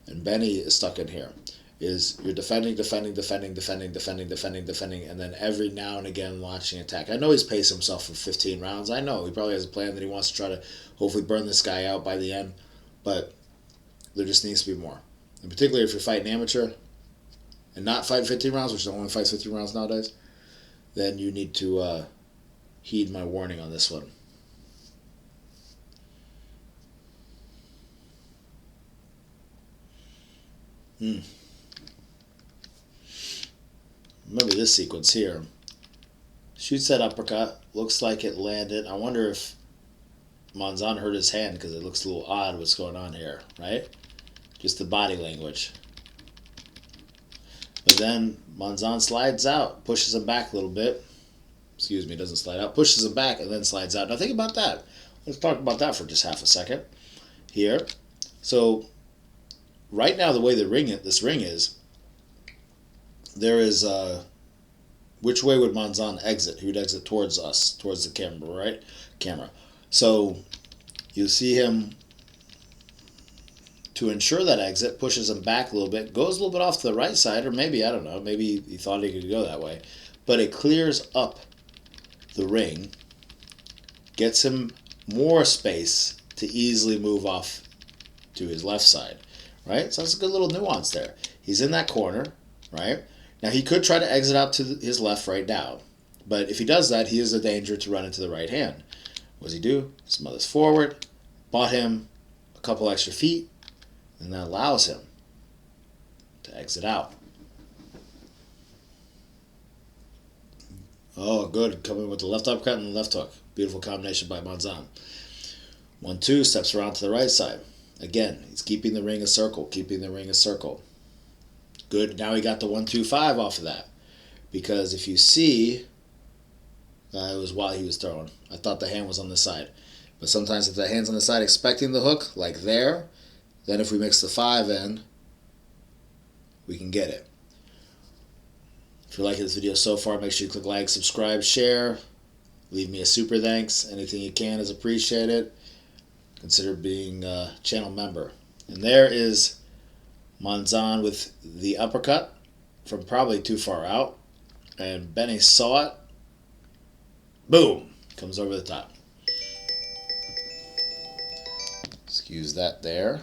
Speaker 1: And Benny is stuck in here. Is you're defending, and then every now and again launching attack. I know he's paced himself for 15 rounds. I know he probably has a plan that he wants to try to hopefully burn this guy out by the end. But there just needs to be more. And particularly if you're fighting amateur and not fighting 15 rounds, which no one fights 15 rounds nowadays, then you need to heed my warning on this one. Remember this sequence here. Shoots that uppercut. Looks like it landed. I wonder if Monzon hurt his hand because it looks a little odd what's going on here, right? Just the body language. But then Monzon slides out, pushes him back a little bit. Excuse me, doesn't slide out. Pushes him back and then slides out. Now think about that. Let's talk about that for just half a second here. So right now the way this ring is, there is which way would Monzon exit? He would exit towards us, towards the camera, right? So you see him, to ensure that exit, pushes him back a little bit, goes a little bit off to the right side, or maybe, I don't know, maybe he thought he could go that way. But it clears up the ring, gets him more space to easily move off to his left side, right? So that's a good little nuance there. He's in that corner, right? Now he could try to exit out to his left right now, but if he does that, he is a danger to run into the right hand. What does he do? Smothers forward, bought him a couple extra feet, and that allows him to exit out. Oh, good. Coming with the left uppercut and the left hook. Beautiful combination by Monzon. 1-2, steps around to the right side. Again, he's keeping the ring a circle, keeping the ring a circle. Good. Now he got the 1-2-5 off of that. Because if you see, it was while he was throwing. I thought the hand was on the side. But sometimes if the hand's on the side expecting the hook, like there, then if we mix the 5 in, we can get it. If you're liking this video so far, make sure you click like, subscribe, share. Leave me a super thanks. Anything you can is appreciated. Consider being a channel member. And there is Monzon with the uppercut from probably too far out. And Benny saw it. Boom! Comes over the top. Excuse that there.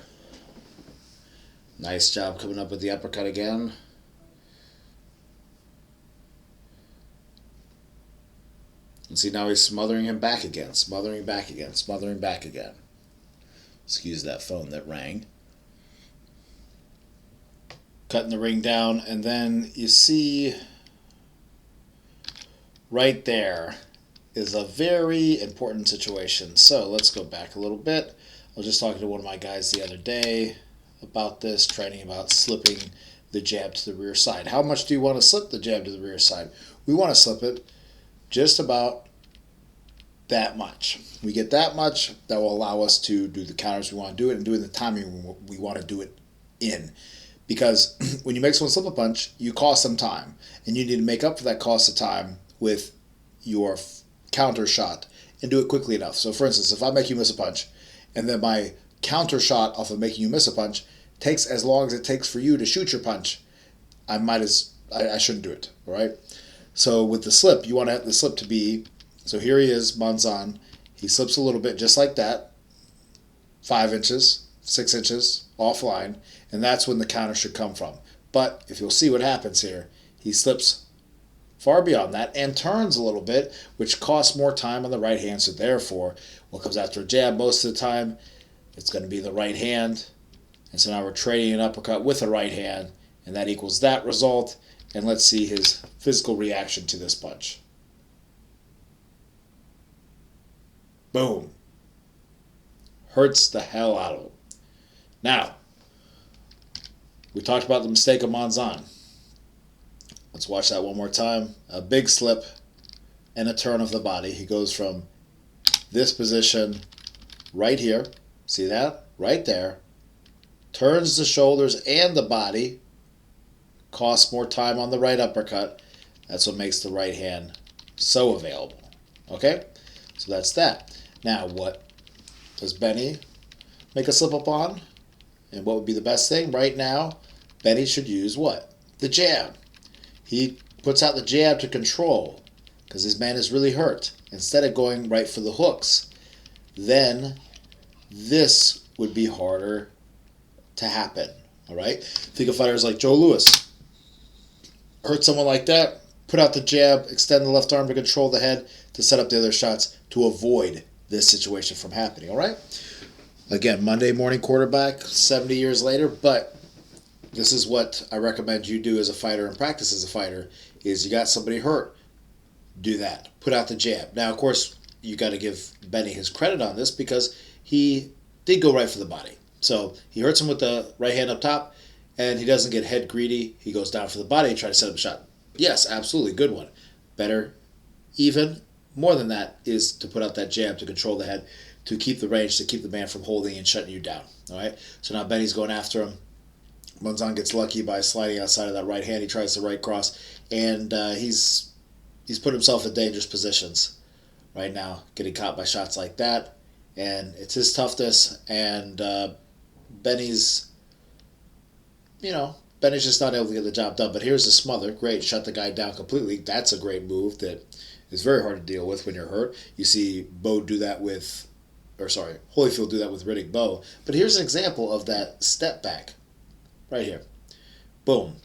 Speaker 1: Nice job coming up with the uppercut again. And see, now he's smothering him back again, smothering back again, smothering back again. Excuse that phone that rang. Cutting the ring down, and then you see right there is a very important situation. So let's go back a little bit. I was just talking to one of my guys the other day about this, training about slipping the jab to the rear side. How much do you want to slip the jab to the rear side? We want to slip it just about that much. We get that much, that will allow us to do the counters we want to do it and do it in the timing we want to do it in. Because when you make someone slip a punch, you cost them time. And you need to make up for that cost of time with your counter shot and do it quickly enough. So for instance, if I make you miss a punch and then my counter shot off of making you miss a punch takes as long as it takes for you to shoot your punch, I shouldn't do it, all right? So with the slip, you want the slip to be, so here he is, Monzon. He slips a little bit just like that, 5 inches, 6 inches, offline, and that's when the counter should come from. But if you'll see what happens here, he slips far beyond that and turns a little bit, which costs more time on the right hand. So therefore, what comes after a jab most of the time, it's going to be the right hand. And so now we're trading an uppercut with the right hand, And that equals that result. And let's see his physical reaction to this punch. Boom. Hurts the hell out of him. Now, we talked about the mistake of Monzon. Let's watch that one more time. A big slip and a turn of the body. He goes from this position right here. See that? Right there. Turns the shoulders and the body. Costs more time on the right uppercut. That's what makes the right hand so available. Okay? So that's that. Now, what does Benny make a slip up on? And what would be the best thing? Right now, Benny should use what? The jab. He puts out the jab to control because his man is really hurt. Instead of going right for the hooks, then this would be harder to happen. All right? Think of fighters like Joe Louis. Hurt someone like that, put out the jab, extend the left arm to control the head to set up the other shots to avoid this situation from happening. All right? Again, Monday morning quarterback, 70 years later, but this is what I recommend you do as a fighter and practice as a fighter is you got somebody hurt, do that. Put out the jab. Now, of course, you got to give Benny his credit on this because he did go right for the body. So he hurts him with the right hand up top, and he doesn't get head greedy. He goes down for the body and try to set up a shot. Yes, absolutely, good one. Better, even more than that, is to put out that jab to control the head, to keep the range, to keep the man from holding and shutting you down. All right. So now Benny's going after him. Monzon gets lucky by sliding outside of that right hand. He tries the right cross, and he's put himself in dangerous positions right now, getting caught by shots like that. And it's his toughness, and Benny's just not able to get the job done. But here's the smother. Great, shut the guy down completely. That's a great move that is very hard to deal with when you're hurt. You see Holyfield do that with Riddick Bowe. But here's an example of that step back. Right here. Boom.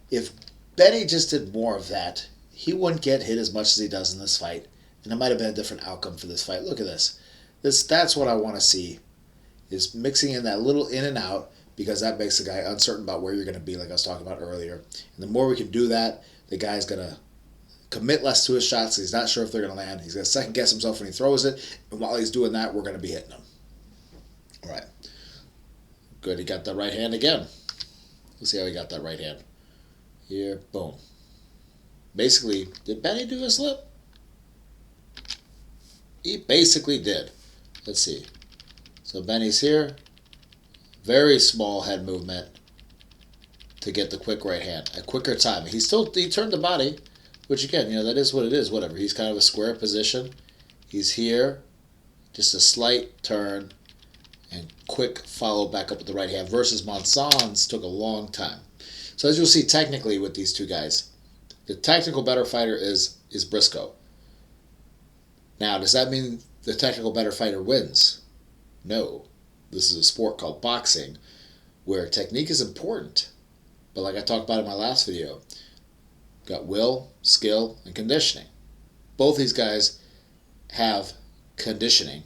Speaker 1: If Benny just did more of that, he wouldn't get hit as much as he does in this fight. And it might have been a different outcome for this fight. Look at this. That's what I want to see, is mixing in that little in and out, because that makes the guy uncertain about where you're going to be, like I was talking about earlier. And the more we can do that, the guy's going to commit less to his shots. He's not sure if they're going to land. He's going to second guess himself when he throws it. And while he's doing that, we're going to be hitting him. All right. Good. He got the right hand again. Let's see how he got that right hand. Here, boom. Basically, did Benny do a slip? He basically did. Let's see. So Benny's here. Very small head movement to get the quick right hand. A quicker time. He turned the body, which again, that is what it is, whatever. He's kind of a square position. He's here. Just a slight turn. And quick follow back up with the right hand versus Monzon's took a long time. So as you'll see technically with these two guys, the technical better fighter is Briscoe. Now, does that mean the technical better fighter wins? No. This is a sport called boxing where technique is important. But like I talked about in my last video, got will, skill, and conditioning. Both these guys have conditioning,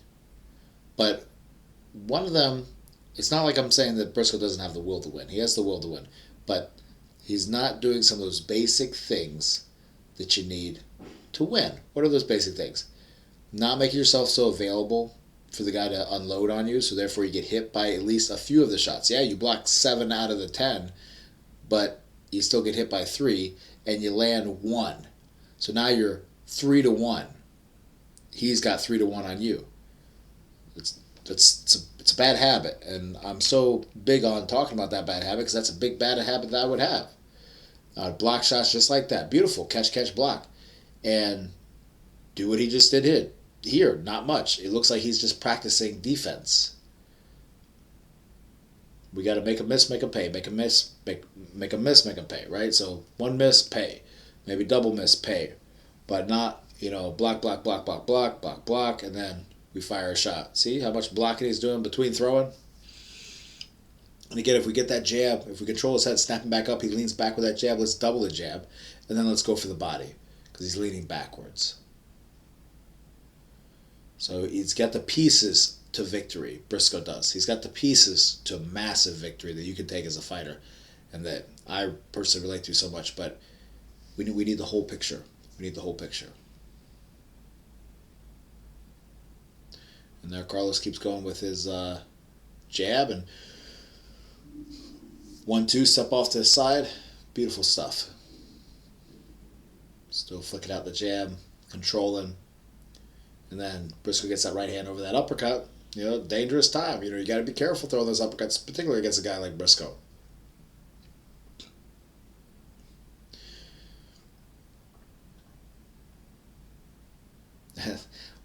Speaker 1: but one of them, it's not like I'm saying that Briscoe doesn't have the will to win. He has the will to win. But he's not doing some of those basic things that you need to win. What are those basic things? Not making yourself so available for the guy to unload on you, so therefore you get hit by at least a few of the shots. Yeah, you block 7 out of the 10, but you still get hit by 3, and you land 1. So now you're 3-1. He's got 3-1 on you. It's a bad habit, and I'm so big on talking about that bad habit because that's a big bad habit that I would have. Block shots just like that. Beautiful. Catch, block. And do what he just did here. Not much. It looks like he's just practicing defense. We got to make a miss, make a pay. Make a miss, make a miss, make a pay, right? So one miss, pay. Maybe double miss, pay. But not, block, and then we fire a shot. See how much blocking he's doing between throwing? And again, if we get that jab, if we control his head, snap him back up, he leans back with that jab, let's double the jab, and then let's go for the body, because he's leaning backwards. So he's got the pieces to victory, Briscoe does. He's got the pieces to massive victory that you can take as a fighter. and that I personally relate to so much. But we need the whole picture. We need the whole picture. And there Carlos keeps going with his jab, and 1-2, step off to the side. Beautiful stuff. Still flicking out the jab, controlling. And then Briscoe gets that right hand over that uppercut. Dangerous time. You got to be careful throwing those uppercuts, particularly against a guy like Briscoe.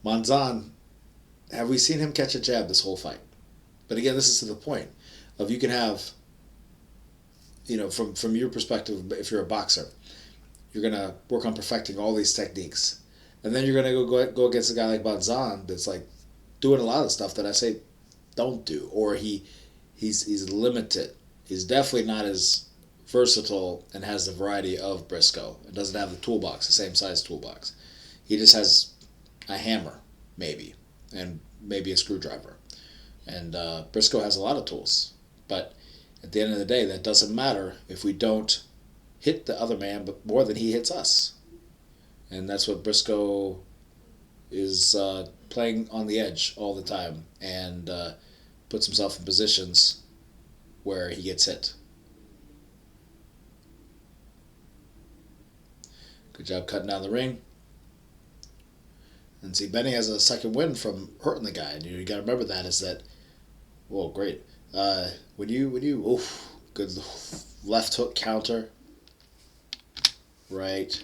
Speaker 1: Monzon, have we seen him catch a jab this whole fight? But again, this is to the point of you can have, from your perspective, if you're a boxer, you're going to work on perfecting all these techniques. And then you're going to go against a guy like Bonzon that's like doing a lot of the stuff that I say don't do. Or he's limited. He's definitely not as versatile and has the variety of Briscoe. It doesn't have the toolbox, the same size toolbox. He just has a hammer, maybe, and maybe a screwdriver. And Briscoe has a lot of tools. But at the end of the day, that doesn't matter if we don't hit the other man but more than he hits us. And that's what Briscoe is playing on the edge all the time, and puts himself in positions where he gets hit. Good job cutting down the ring. And see, Benny has a second win from hurting the guy. And you got to remember that is that, whoa, great. When you, good left hook counter. Right.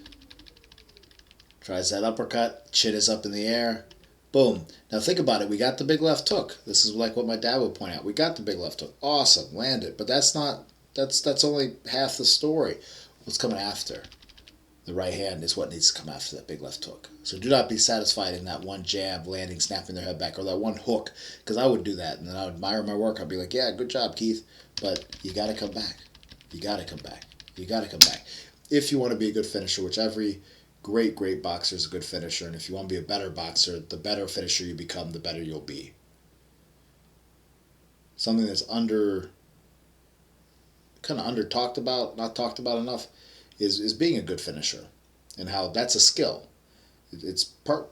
Speaker 1: Tries that uppercut. Chin is up in the air. Boom. Now think about it. We got the big left hook. This is like what my dad would point out. We got the big left hook. Awesome. Landed. But that's only half the story. What's coming after? The right hand is what needs to come after that big left hook. So do not be satisfied in that one jab, landing, snapping their head back, or that one hook, because I would do that, and then I would admire my work. I'd be like, yeah, good job, Keith, but you got to come back. You got to come back. You got to come back. If you want to be a good finisher, which every great boxer is a good finisher, and if you want to be a better boxer, the better finisher you become, the better you'll be. Something that's under talked about, not talked about enough, is being a good finisher, and how that's a skill. It's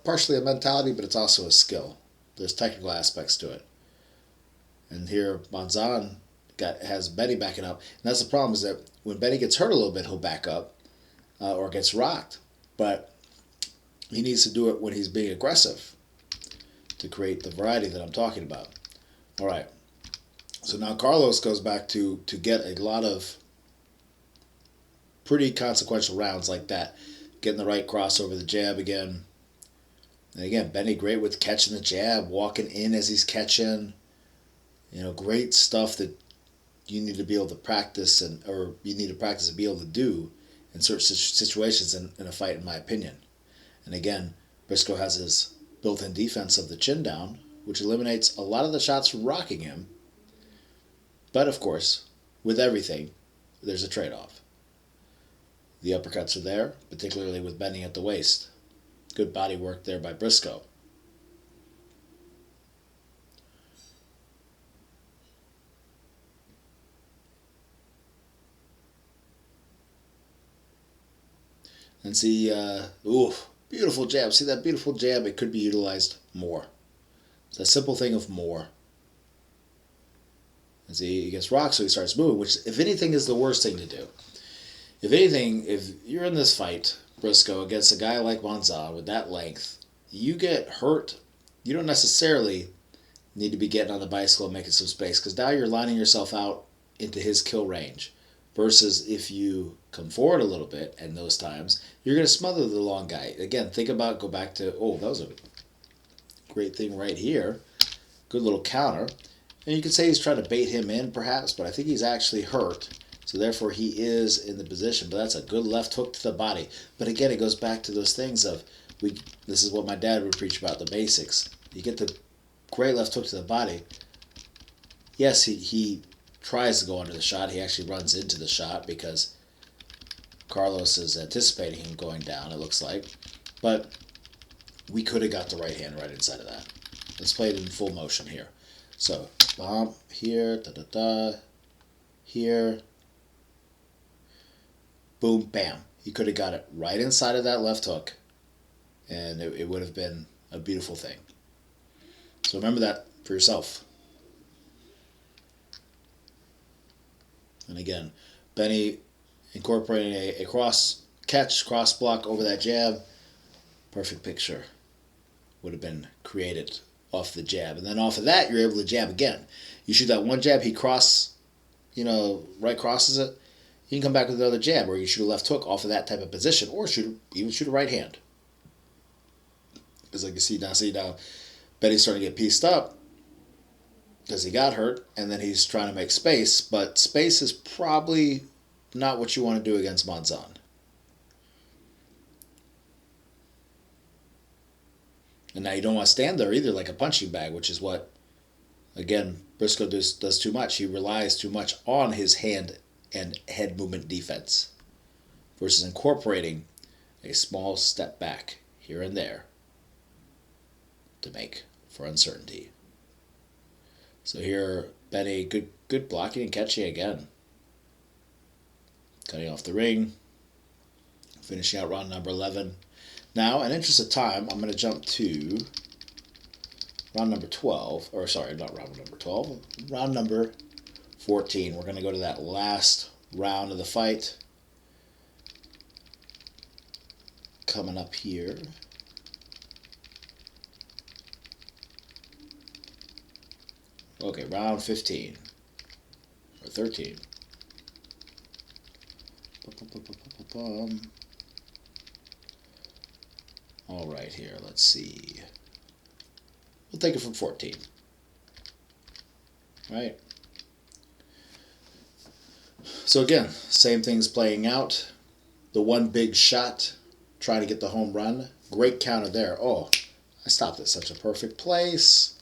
Speaker 1: partially a mentality, but it's also a skill. There's technical aspects to it. And here Monzon has Benny backing up, and that's the problem, is that when Benny gets hurt a little bit, he'll back up or gets rocked, but he needs to do it when he's being aggressive to create the variety that I'm talking about. All right, so now Carlos goes back to get a lot of pretty consequential rounds like that. Getting the right cross over the jab again. And again, Benny great with catching the jab, walking in as he's catching. Great stuff that you need to be able to practice, or you need to practice to be able to do in certain situations in a fight, in my opinion. And again, Briscoe has his built-in defense of the chin down, which eliminates a lot of the shots from rocking him. But of course, with everything, there's a trade-off. The uppercuts are there, particularly with Benny at the waist. Good body work there by Briscoe. And see, beautiful jab. See that beautiful jab? It could be utilized more. It's a simple thing of more. And see, he gets rocked, so he starts moving, which, if anything, is the worst thing to do. If anything, if you're in this fight, Briscoe, against a guy like Monzon with that length, you get hurt, you don't necessarily need to be getting on the bicycle and making some space, because now you're lining yourself out into his kill range. Versus if you come forward a little bit, and those times, you're going to smother the long guy. Again, go back to, that was a great thing right here. Good little counter. And you could say he's trying to bait him in, perhaps, but I think he's actually hurt. So therefore, he is in the position. But that's a good left hook to the body. But again, it goes back to those things of, this is what my dad would preach about, the basics. You get the great left hook to the body. Yes, he tries to go under the shot. He actually runs into the shot because Carlos is anticipating him going down, it looks like. But we could have got the right hand right inside of that. Let's play it in full motion here. So, bump here, here. boom, bam. He could have got it right inside of that left hook, and it would have been a beautiful thing. So remember that for yourself. And again, Benny incorporating a cross catch, cross block over that jab. Perfect picture would have been created off the jab. And then off of that, you're able to jab again. You shoot that one jab, he right crosses it. You can come back with another jab, or you shoot a left hook off of that type of position, or even shoot a right hand. Because like you see now, Benny's starting to get pieced up because he got hurt, and then he's trying to make space, but space is probably not what you want to do against Monzon. And now you don't want to stand there either like a punching bag, which is what, again, Briscoe does too much. He relies too much on his hand and head movement defense versus incorporating a small step back here and there to make for uncertainty. So here, Benny, good blocking and catching again. Cutting off the ring, finishing out round number 11. Now, in interest of time, I'm going to jump to round number 12, or sorry, not round number 12, round number 14. We're going to go to that last round of the fight. Coming up here. Okay, round 15, or 13. All right, here, let's see. We'll take it from 14. All right. So again, same thing's playing out. The one big shot, trying to get the home run. Great counter there. Oh, I stopped at such a perfect place.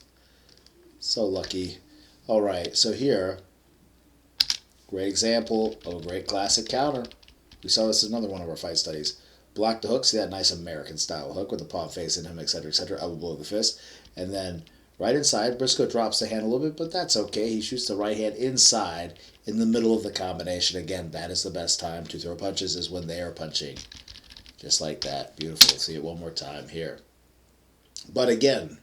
Speaker 1: So lucky. All right, so here, great example of a great classic counter. We saw this in another one of our fight studies. Block the hook, see that nice American style hook with the palm facing him, etc., elbow below the fist. And then right inside, Briscoe drops the hand a little bit, but that's okay. He shoots the right hand inside in the middle of the combination. Again, that is the best time to throw punches, is when they are punching. Just like that. Beautiful. See it one more time here. But again,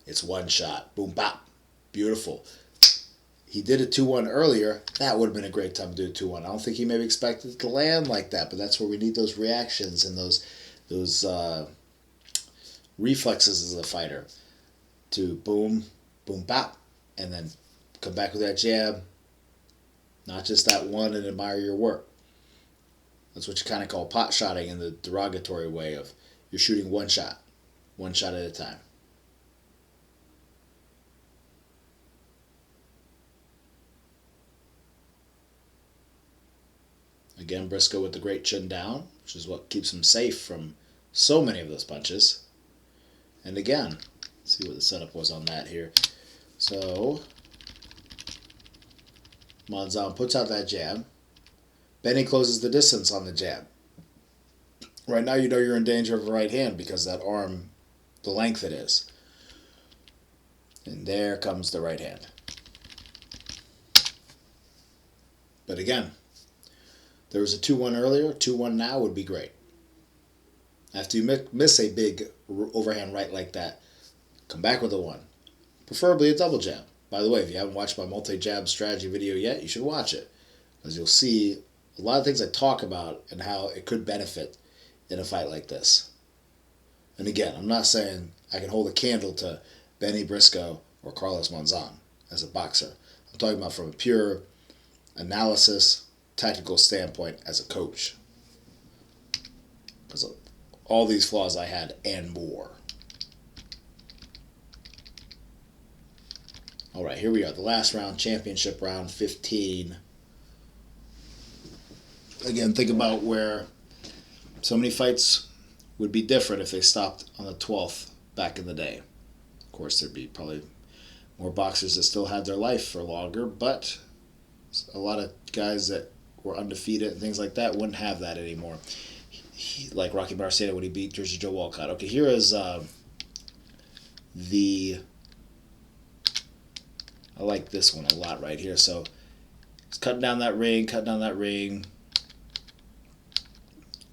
Speaker 1: it's one shot. Boom, bop. Beautiful. He did a 2-1 earlier. That would have been a great time to do a 2-1. I don't think he maybe expected it to land like that, but that's where we need those reactions and those reflexes as a fighter to boom, boom, bop, and then come back with that jab. Not just that one and admire your work. That's what you kind of call pot shotting in the derogatory way of you're shooting one shot at a time. Again, Briscoe with the great chin down, which is what keeps him safe from so many of those punches. And again, let's see what the setup was on that here. So, Monzon puts out that jab. Benny closes the distance on the jab. Right now you know you're in danger of a right hand because that arm, the length it is. And there comes the right hand. But again, there was a 2-1 earlier, 2-1 now would be great. After you miss a big overhand right like that, come back with a 1. Preferably a double jab. By the way, if you haven't watched my multi-jab strategy video yet, you should watch it. Because you'll see a lot of things I talk about and how it could benefit in a fight like this. And again, I'm not saying I can hold a candle to Benny Briscoe or Carlos Monzon as a boxer. I'm talking about from a pure analysis, tactical standpoint as a coach. Because all these flaws I had and more. All right, here we are. The last round, championship round 15. Again, think about where so many fights would be different if they stopped on the 12th back in the day. Of course, there'd be probably more boxers that still had their life for longer, but a lot of guys that were undefeated and things like that wouldn't have that anymore. Like Rocky Marciano when he beat Jersey Joe Walcott. Okay, here is I like this one a lot right here. So he's cutting down that ring.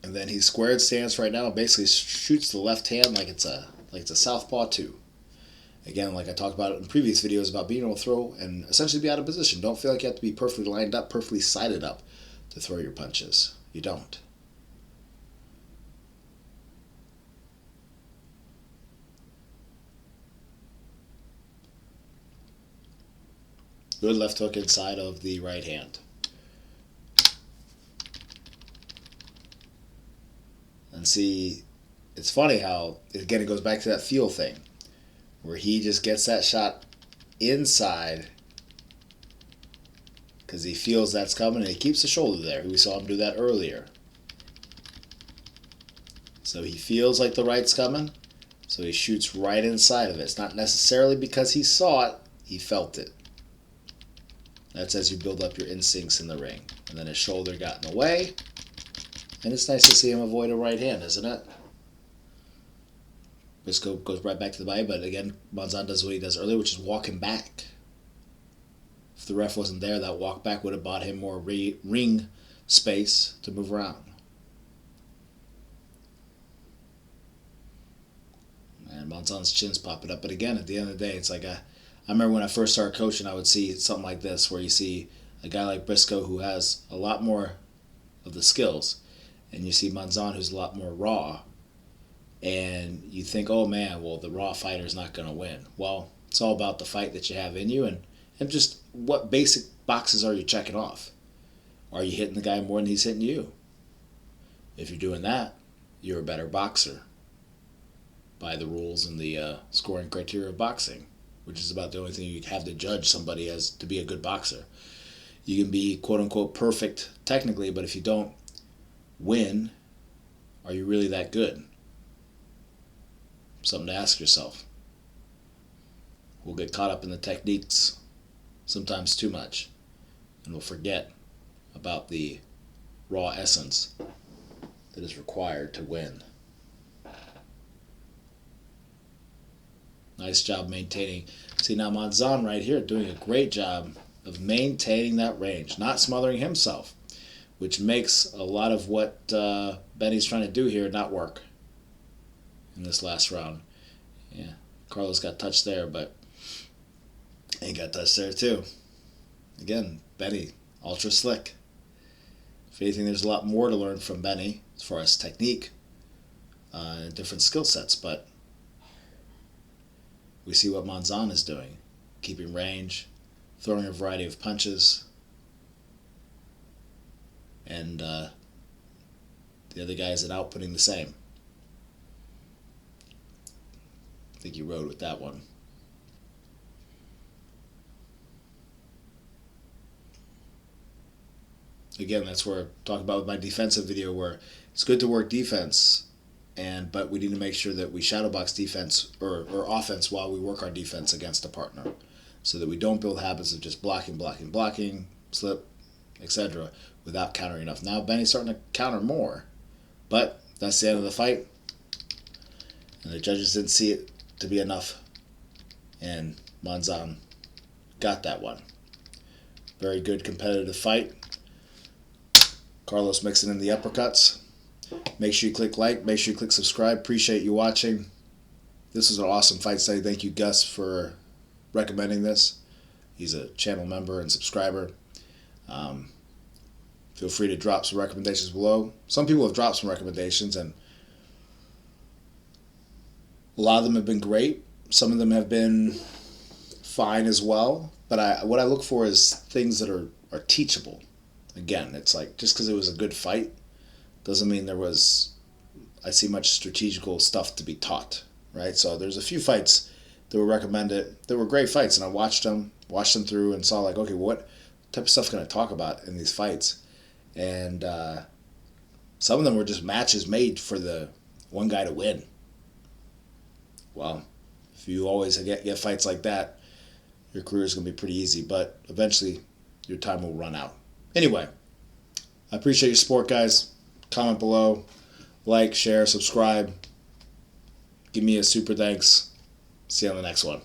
Speaker 1: And then he's squared stance right now and basically shoots the left hand like it's a southpaw too. Again, like I talked about it in previous videos about being able to throw and essentially be out of position. Don't feel like you have to be perfectly lined up, perfectly sided up to throw your punches. You don't. Good left hook inside of the right hand. And see, it's funny how, again, it goes back to that feel thing, where he just gets that shot inside because he feels that's coming and he keeps the shoulder there. We saw him do that earlier. So he feels like the right's coming, so he shoots right inside of it. It's not necessarily because he saw it, he felt it. That's as you build up your instincts in the ring. And then his shoulder got in the way, and it's nice to see him avoid a right hand, isn't it? Briscoe goes right back to the body, but again, Monzon does what he does earlier, which is walking back. If the ref wasn't there, that walk back would have bought him more ring space to move around. And Monzon's chin's popping up, but again, at the end of the day, it's like I remember when I first started coaching, I would see something like this, where you see a guy like Briscoe who has a lot more of the skills, and you see Monzon who's a lot more raw, and you think, oh man, well, the raw fighter's not going to win. Well, it's all about the fight that you have in you, and just what basic boxes are you checking off? Are you hitting the guy more than he's hitting you? If you're doing that, you're a better boxer by the rules and the scoring criteria of boxing, which is about the only thing you have to judge somebody as to be a good boxer. You can be quote-unquote perfect technically, but if you don't win, are you really that good? Something to ask yourself. We'll get caught up in the techniques sometimes too much, and we'll forget about the raw essence that is required to win. Nice job maintaining. See, now Monzon right here doing a great job of maintaining that range, not smothering himself, which makes a lot of what Benny's trying to do here not work in this last round. Yeah, Carlos got touched there, but he got touched there too. Again, Benny, ultra slick. If anything, there's a lot more to learn from Benny as far as technique and different skill sets, but we see what Monzon is doing, keeping range, throwing a variety of punches, and the other guys at outputting the same. I think you rode with that one. Again, that's where I talk about with my defensive video, where it's good to work defense, but we need to make sure that we shadowbox defense or offense while we work our defense against a partner, so that we don't build habits of just blocking, slip, etc., without countering enough. Now Benny's starting to counter more, but that's the end of the fight, and the judges didn't see it to be enough, and Monzon got that one. Very good competitive fight. Carlos mixing in the uppercuts. Make sure you click like, make sure you click subscribe. Appreciate you watching. This was an awesome fight study. Thank you, Gus, for recommending this. He's a channel member and subscriber. Feel free to drop some recommendations below. Some people have dropped some recommendations, and a lot of them have been great. Some of them have been fine as well. But what I look for is things that are teachable. Again, it's like, just because it was a good fight doesn't mean I see much strategical stuff to be taught, right? So there's a few fights that were recommended that were great fights, and I watched them through and saw like, okay, what type of stuff can I talk about in these fights? And some of them were just matches made for the one guy to win. Well, if you always get fights like that, your career is going to be pretty easy, but eventually your time will run out. Anyway, I appreciate your support, guys. Comment below, like, share, subscribe. Give me a super thanks. See you on the next one.